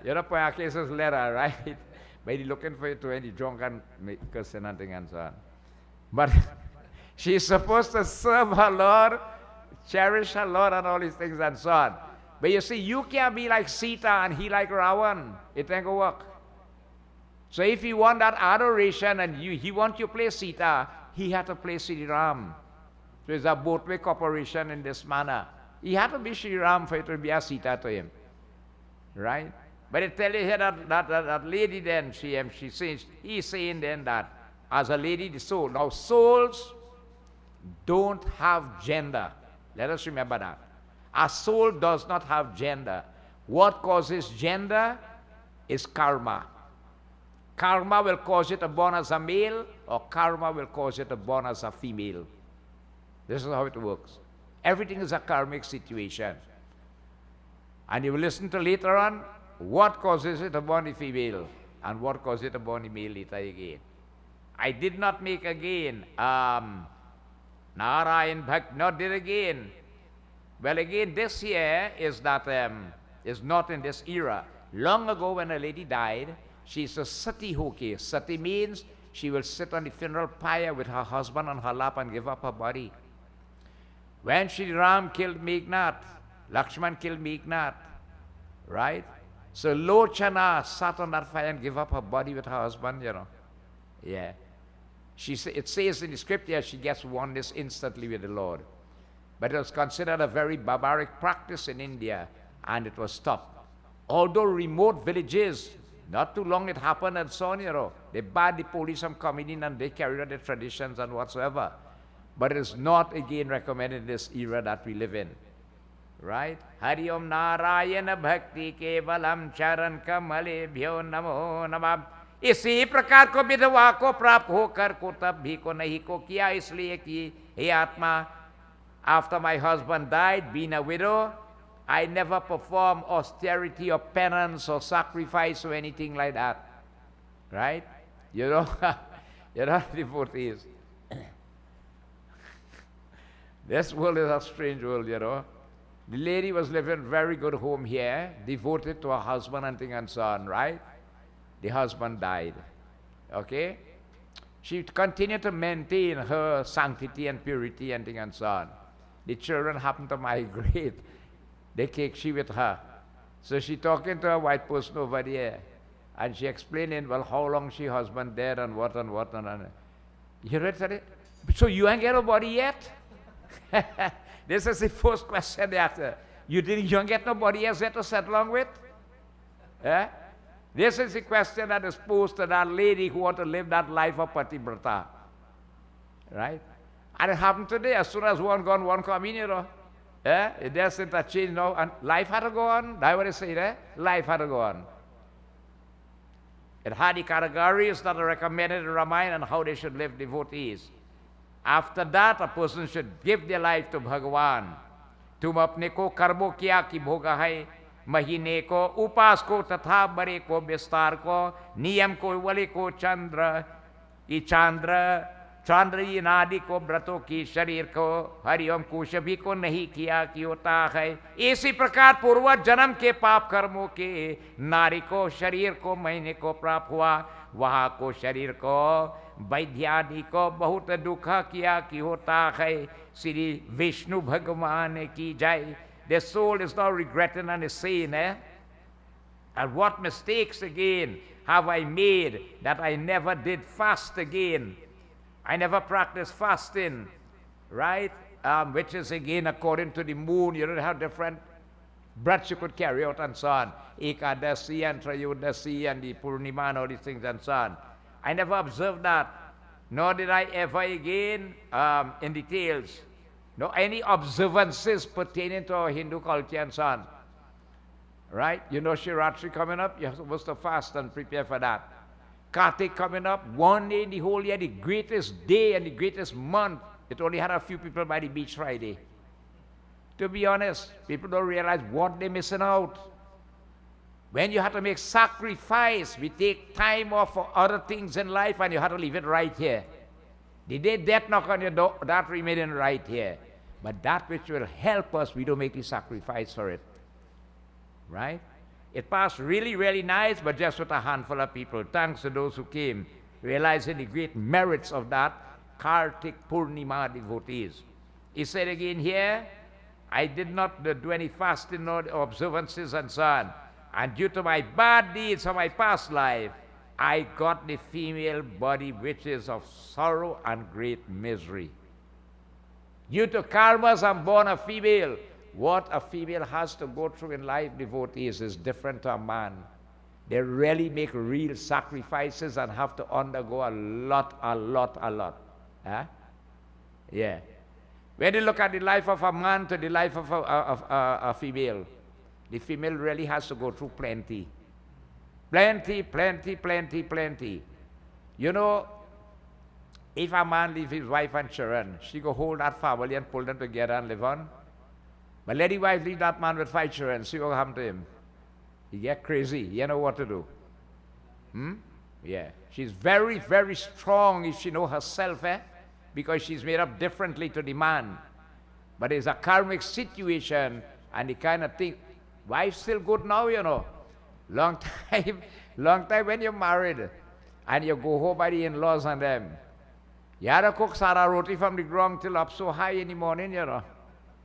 You don't point a case as letter, right? But he's looking for you to any drunk and curse and nothing and so on. But she's supposed to serve her Lord, cherish her Lord and all these things and so on. But you see, you can't be like Sita and he like Ravan. It ain't gonna work. So if you want that adoration and he wants you to play Sita, he had to play Sri Ram. So it's a both-way cooperation in this manner. He had to be Sri Ram for it to be a Sita to him. Right? But it tells you here that lady then, she says, he's saying then that as a lady, the soul. Now souls don't have gender. Let us remember that. A soul does not have gender. What causes gender is karma. Karma will cause you to born as a male, or karma will cause you to born as a female. This is how it works. Everything is a karmic situation. And you will listen to later on what causes it to born a female and what causes it to born a male later again. I did not make again Narayan Bhakt, not did again. Well, again, this here is that is not in this era. Long ago, when a lady died, she's a sati hoki. Sati means she will sit on the funeral pyre with her husband on her lap and give up her body. When Sri Ram killed Meghnad, Lakshman killed Meghnad, right? So Lochana sat on that fire and gave up her body with her husband, you know. Yeah. It says in the scripture she gets oneness instantly with the Lord. But it was considered a very barbaric practice in India, and it was stopped. Although remote villages, not too long it happened and so on, you know, they barred the police from coming in and they carried out their traditions and whatsoever. But it is not again recommended in this era that we live in. Right? Hari Om Narayana Bhakti Kevalam Charan Kamale Bhyo Namo Namah. इसी प्रकार को विधवा को प्राप्त होकर को तब भी को नहीं को किया इसलिए कि हे आत्मा, after my husband died, being a widow, I never performed austerity or penance or sacrifice or anything like that. Right? You know, you know, devotees. This world is a strange world, you know. The lady was living in very good home here, devoted to her husband and thing and so on, right? The husband died. Okay? She continued to maintain her sanctity and purity and thing and so on. The children happened to migrate. They came she with her. So she talking to a white person over there. And she explaining, well, how long she husband dead and what and what and. You read it? So you ain't get nobody yet? This is the first question they asked her. You don't get nobody else yet to settle along with? Eh? This is the question that is posed to that lady who want to live that life of pativrata. Right? And it happened today. As soon as one gone, one come in, you know. It doesn't change now. And life had to go on. That's what they say there. Life had to go on. It had the categories that are recommended in Ramayana and how they should live devotees. After that, a person should give their life to Bhagavan. तुम अपने को कर्मों किया कि भोगा है महीने को उपास को तथा बड़े को विस्तार को नियम को वले को चांद्र नादि को व्रतों की शरीर को हरिओम को सभी को नहीं किया कि होता है इसी प्रकार पूर्व जन्म के पाप कर्मों के नारी को शरीर को महीने को प्राप्त हुआ वहाँ को शरीर को वैद्यादि को बहुत दुख किया कि होता है श्री विष्णु भगवान की जय. The soul is now regretting and is saying, and what mistakes again have I made that I never did fast again. I never practiced fasting, right? Which is again according to the moon. You don't have different breaths you could carry out and so on. Ekadasi and Trayodasi and the Purnima and all these things and so on. I never observed that, nor did I ever again in details. No, any observances pertaining to our Hindu culture and so on. Right? You know Shiratri coming up, you're supposed to fast and prepare for that. Kartik coming up, one day in the whole year, the greatest day and the greatest month. It only had a few people by the beach Friday. To be honest, people don't realize what they're missing out. When you have to make sacrifice, we take time off for other things in life and you have to leave it right here. The day death knock on your door, that remaining right here. But that which will help us, we don't make the sacrifice for it. Right? It passed really, really nice, but just with a handful of people. Thanks to those who came, realizing the great merits of that Kartik Purnima devotees. He said again here, I did not do any fasting or observances and so on. And due to my bad deeds of my past life, I got the female body which is of sorrow and great misery. Due to karmas, I'm born a female. What a female has to go through in life, devotees, is different to a man. They really make real sacrifices and have to undergo a lot. Huh? Yeah. When you look at the life of a man to the life of a female, the female really has to go through plenty. Plenty. You know, if a man leaves his wife and children, she go hold that family and pull them together and live on. But let the wife leave that man with 5 children, see what will happen to him. He get crazy, he don't know what to do. Yeah, she's very, very strong if she know herself, because she's made up differently to the man. But it's a karmic situation, and the kind of thing, wife's still good now, you know. Long time when you're married, and you go home by the in-laws and them. You had to cook sara roti from the ground till up so high in the morning, you know.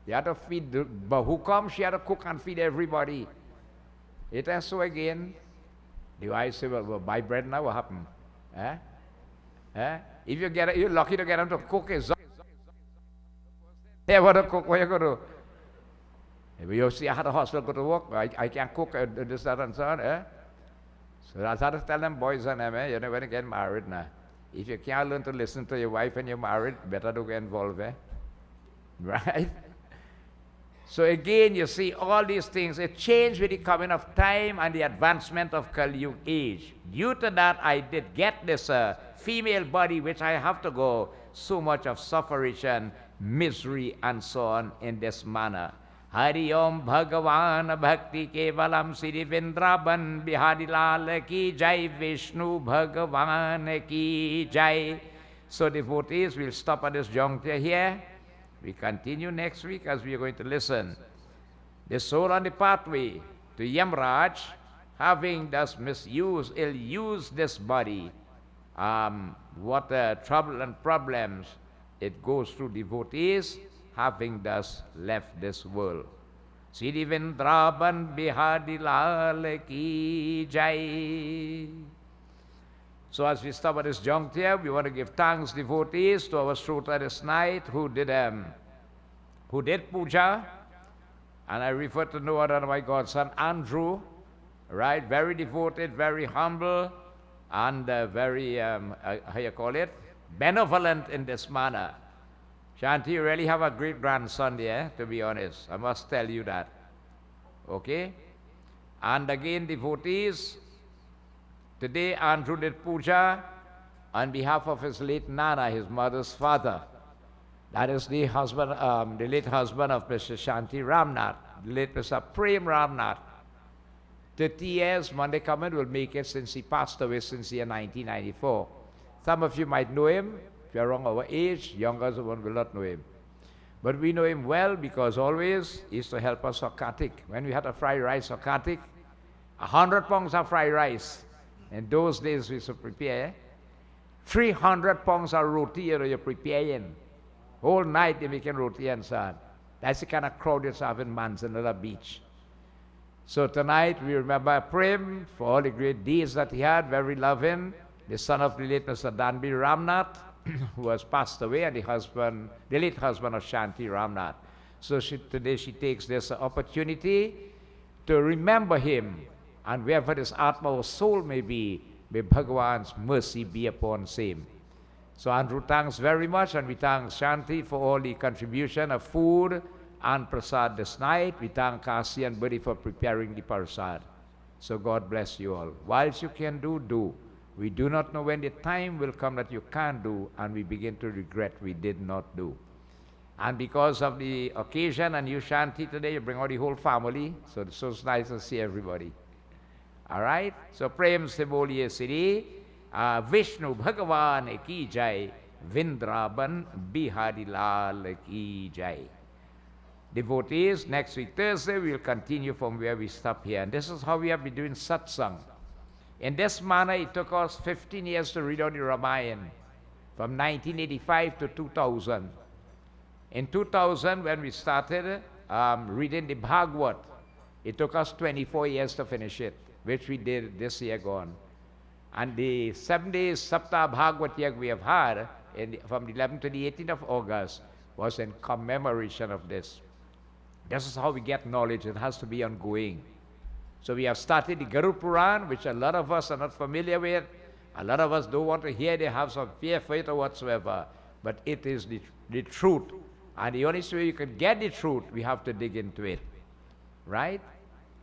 You had to feed the bahukam, she had to cook and feed everybody. It is so again. The wife say, well, buy bread now, what happened? If you're lucky to get them to cook it. Hey, what to cook, what you going to do? You see, I had a hospital go to work, I can't cook this, that, and so on. So I had to tell them, boys and them, you're not going to get married now. If you can't learn to listen to your wife and you're married, better to get involved, right? So again, you see all these things, it changed with the coming of time and the advancement of Kali Yuga age. Due to that, I did get this female body, which I have to go so much of suffering, misery, and so on in this manner. Hari Om Bhagavan Bhakti Kevalam Sri Vrindavan Bihari Lal Ki Jai Vishnu Bhagavan Ki Jai. So devotees, we'll stop at this juncture here. We continue next week as we are going to listen. The soul on the pathway to Yamraj, having thus ill-used this body, what trouble and problems it goes through devotees having thus left this world. Sri Vrindavan Bihari Lal Ki Jai. So as we stop at this juncture, we want to give thanks, devotees, to our Shrota this night who did puja. And I refer to no other than my godson Andrew, right? Very devoted, very humble, and very, how you call it, benevolent in this manner. Shanti, you really have a great grandson there, to be honest. I must tell you that. Okay? And again, devotees, today Andrew did puja on behalf of his late Nana, his mother's father. That is the husband, the late husband of Mr. Shanti Ramnath, the late Mr. Prem Ramnath. 30 years, Monday coming, will make it since he passed away since the year 1994. Some of you might know him. If you're around our age, younger one will not know him. But we know him well because always he used to help us for Kartik. When we had a fried rice for Kartik, 100 pounds of fried rice. In those days we used to prepare 300 pounds of roti you're preparing. Whole night they're making roti and so on. That's the kind of crowd you have in Manzanilla Beach. So tonight we remember Prem for all the great deeds that he had, very loving, the son of the late Mr. Danby Ramnath, who has passed away, and the late husband of Shanti Ramnath. So today she takes this opportunity to remember him, and wherever his atma or soul may be, may Bhagavan's mercy be upon same. So Andrew thanks very much, and we thank Shanti for all the contribution of food and prasad this night. We thank Kasi and Buddy for preparing the prasad. So God bless you all. Whilst you can do. We do not know when the time will come that you can't do, and we begin to regret we did not do. And because of the occasion and you Shanti today, you bring out the whole family, so it's so nice to see everybody. All right? So Prem se boliye Sri Vishnu Bhagavan ki jai, Vrindavan Bihari Lal ki jai. Devotees, next week Thursday, we'll continue from where we stop here. And this is how we have been doing satsang. In this manner, it took us 15 years to read out the Ramayana, from 1985 to 2000. In 2000, when we started reading the Bhagavad, it took us 24 years to finish it, which we did this year gone. And the 7 days Saptah Bhagavad Yag we have had from the 11th to the 18th of August was in commemoration of this. This is how we get knowledge. It has to be ongoing. So we have started the Garuda Purana, which a lot of us are not familiar with. A lot of us don't want to hear. They have some fear for it or whatsoever. But it is the truth. And the only way you can get the truth, we have to dig into it. Right?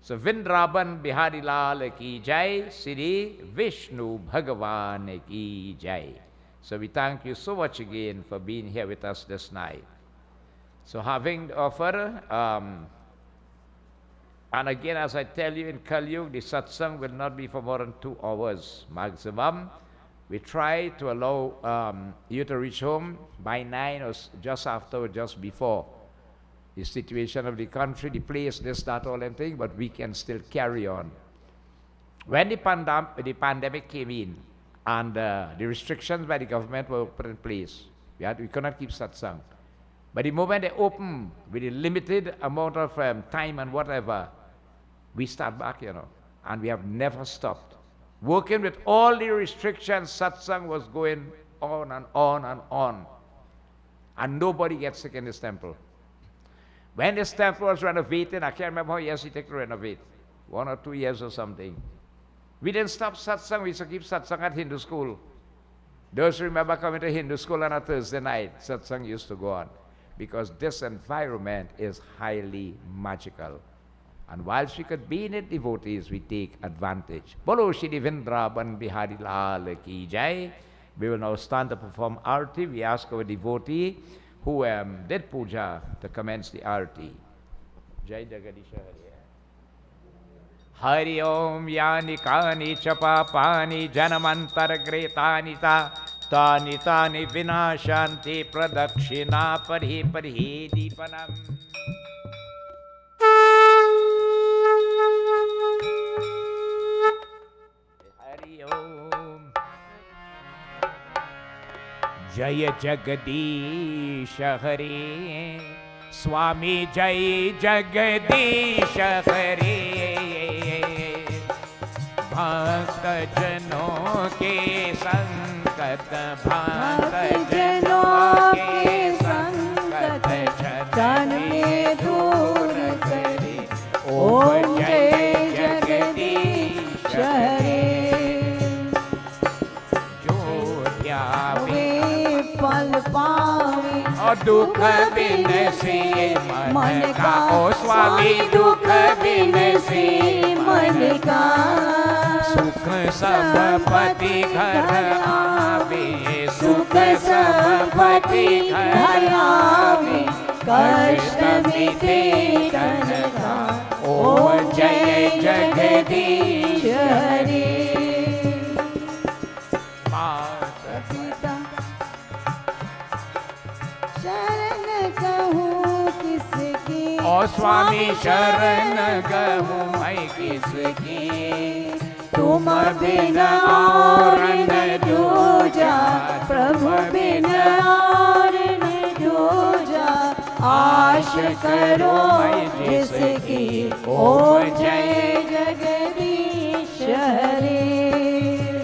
So Vrindavan Bihari Lal ki jai, Sri Vishnu Bhagavan ki jai. So we thank you so much again for being here with us this night. So having offered, and again, as I tell you in Kali Yuga, the satsang will not be for more than 2 hours maximum. We try to allow you to reach home by 9 or just after or just before. The situation of the country, the place, this, that, all and thing, but we can still carry on. When the pandemic came in and the restrictions by the government were put in place, we could not keep satsang. But the moment they open with a limited amount of time and whatever, we start back, and we have never stopped. Working with all the restrictions, satsang was going on and on and on. And nobody gets sick in this temple. When this temple was renovated, I can't remember how years it took to renovate, 1 or 2 years or something. We didn't stop satsang, we used to keep satsang at Hindu school. Those who remember coming to Hindu school on a Thursday night, satsang used to go on. Because this environment is highly magical. And whilst we could be in it, devotees, we take advantage. Bolo Shri Vrindavan Bihari Lal ki jai. We will now stand to perform arti. We ask our devotee who did puja to commence the arti. Jai Jagadisha Hari. Hari Om Yani Kani Chapa Pani Janamantar Gretani Ta Tani Tani Vinashanti Pradakshina Parhi Parhi Deepanam. Hari Om. जय जगदीश हरे, स्वामी जय जगदीश हरे। भक्त जनों के संकट, भक्त जनों के संकट क्षण में दूर करे। ओम जय जगदीश हरे। जो ध्यावे फल पावे और दुख बिन से मन का, ओ स्वामी दुख बिन से मन का। सुख सब पति घर आवे, सुख सब पति घर आवे, कष्ट मिटे तन का। ओम जय जगदीश हरे। शरण कहूँ किसकी, ओ स्वामी शरण कहूँ मैं किसकी। तुम बिन और न दूजा, प्रभु बिन और न दूजा। आश करो जिसकी, ओम जय जगदीश हरे।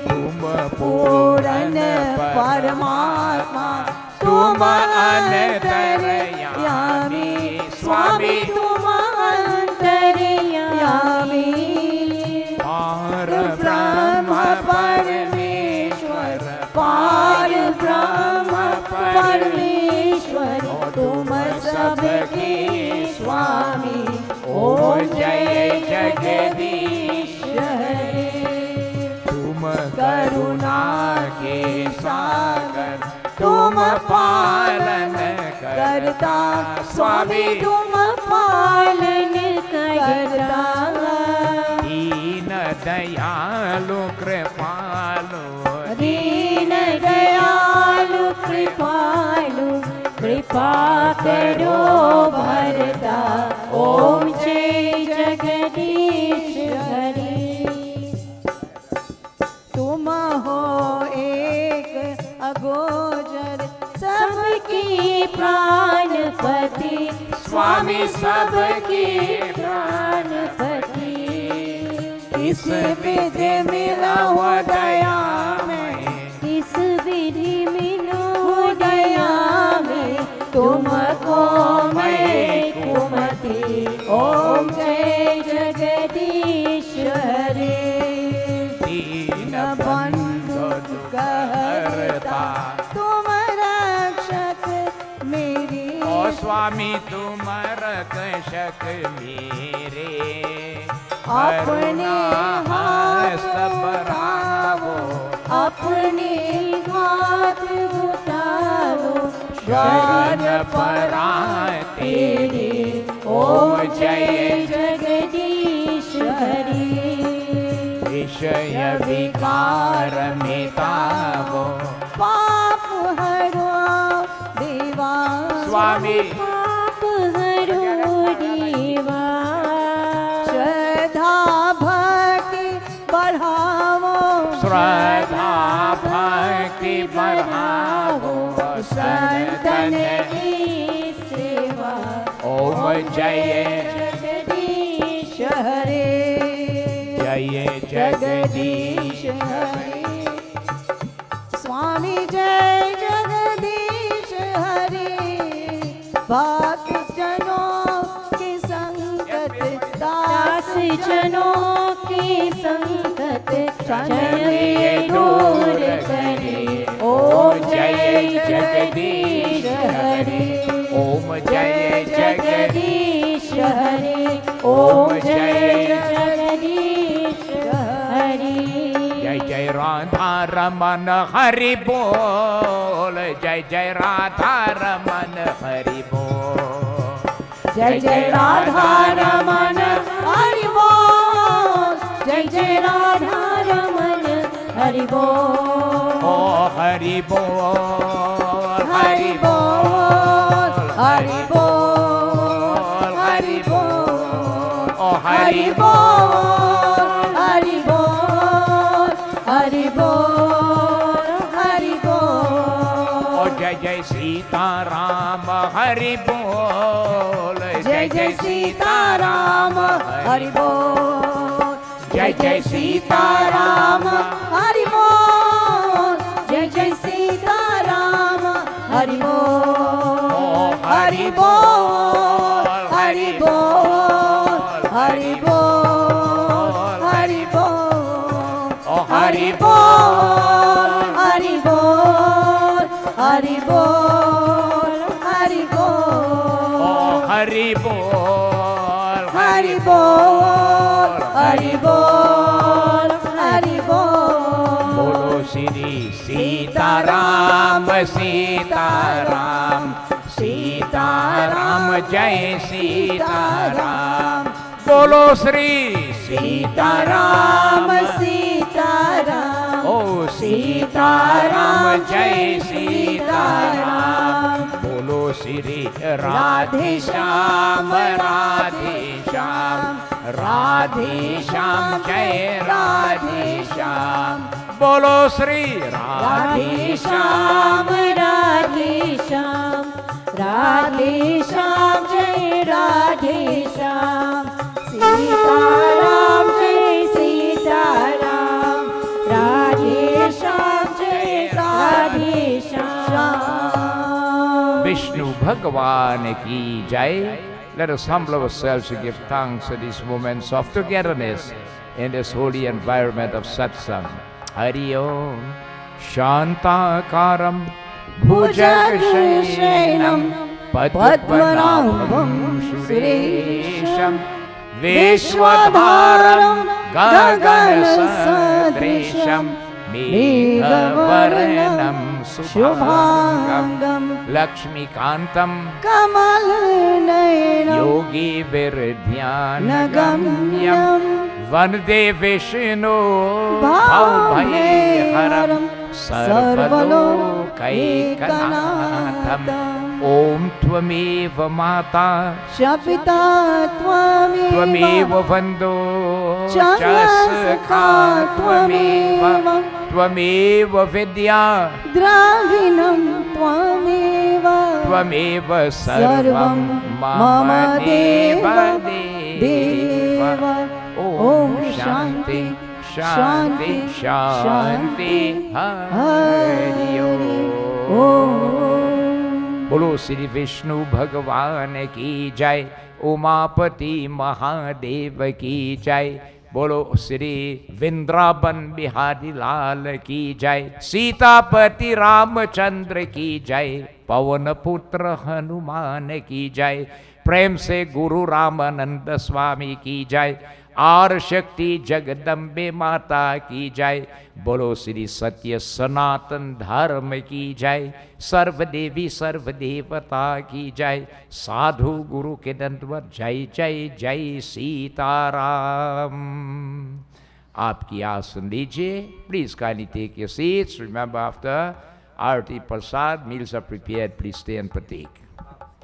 तुम पूर्ण परमात्मा, तुम अंतर्यामी, स्वामी तुम अंतर्यामी। पार ब्रह्म परमेश्वर, पार ब्रह्म परमेश्वर, तुम सबके स्वामी। ओम जय जगदीश हरे। तुम करुणा के सागर, तुम पालन करता, स्वामी तुम पालन करता। दीन दयालु कृपालु, दीन दयालु कृपालु, कृपा करो भरता। ओम जय जगदीश हरे। तुम हो एक अगोचर, सबकी प्राणपति, स्वामी सबकी प्राणपति। किस विधि मिलो दया में, किस विधि मिलो दया में, तुमको मैं कुमति। ओम जय जगदीश हरे। दीन बंधु कहरता, तुम रक्षक मेरी। ओ स्वामी तुम रक्षक मेरे। अपने हस्त बढ़ावो, अपने हाथ उठाओ, शरण परा तेरे। ओम जय जगदीश हरे। विषय विकार मिटावो, पाप हरो देवा, स्वामी पाप हरो देवा। श्रद्धा भक्ति बढ़ावो, श्रद्धा भक्ति बढ़ावो, संतन की सेवा। ओम जय जगदीश हरे। जय जगदीश हरे। स्वामी जय जगदीश हरे। भक्त जनों की संगत, दास जनों की संगत, क्षण में दूर करे। ओम जय जगदीश हरे। ओम जय जगदीश हरे। ओम जय जगदीश हरे। जय जय राधा रमन हरि बोल, जय जय राधा रमन हरि बोल। जय जय राधा रमन हरि बोल, जय जय राधा रमन हरि बोल। ओ हरि बोल, हरि बोल, हरि बोल, हरि बोल। ओ हरि बोल, हरि बोल, हरि बोल, हरि बोल। ओ जय जय सीताराम हरि बोल, जय जय सीताराम हरि बोल, जय जय सीताराम हरि बोल, जय जय सीताराम हरि बोल, हरि बोल, हरि बोल, हरि बोल, हरि बोल, हरि बोल, हरि बोल, हरि बोल, हरि बोल, हरि बोल, हरि बोल, हरि बोल, हरि बोल। बोलो श्री सीताराम सीताराम सीताराम जय सीताराम। बोलो श्री सीताराम सीताराम, ओ सीताराम जय सीताराम। बोलो श्री राधे श्याम राधे श्याम राधे श्याम जय राधे श्याम। बोलो श्री राधे श्याम राधे श्याम, राधे श्याम जय राधे श्याम। सीताराम जय सीताराम, राधे श्याम जय राधे श्याम। विष्णु भगवान की जय। Let us humble ourselves to give thanks at these moments of togetherness in this holy environment of Satsang. Hari Om. Shantakaram Bhujagashayanam Padmanabham Suresham Vishwadharam Gaganasadrisham Meghavarnam Shubhangam Lakshmikantam Kamalnayanam Yogi Virdhyanagamyam Vande Vishnu Bhavbhayharam Sarvalokaikanaatham Om Tvameva Mata Shapita Tvameva Vando Chasakha Tvameva Tvameva Vidya Dravinam Tvameva Tvameva Sarvam Mama Deva Deva. Om Shanti Shanti Shanti Hari Om. बोलो श्री विष्णु भगवान की जय। उमापति महादेव की जय। बोलो श्री वृंदावन बिहारी लाल की जय। सीतापति रामचंद्र की जय। पवन पुत्र हनुमान की जय। प्रेम से गुरु रामानंद स्वामी की जय। आर शक्ति जगदम्बे माता की जय। बोलो श्री सत्य सनातन धर्म की जय। सर्वदेवी सर्वदेवता की जय। साधु गुरु के दंडवत जय जय जय सीताराम। आपकी आसन लीजिए। Please kindly take your seats. Remember, after Arati Prasad, meals are prepared. Please stay and partake.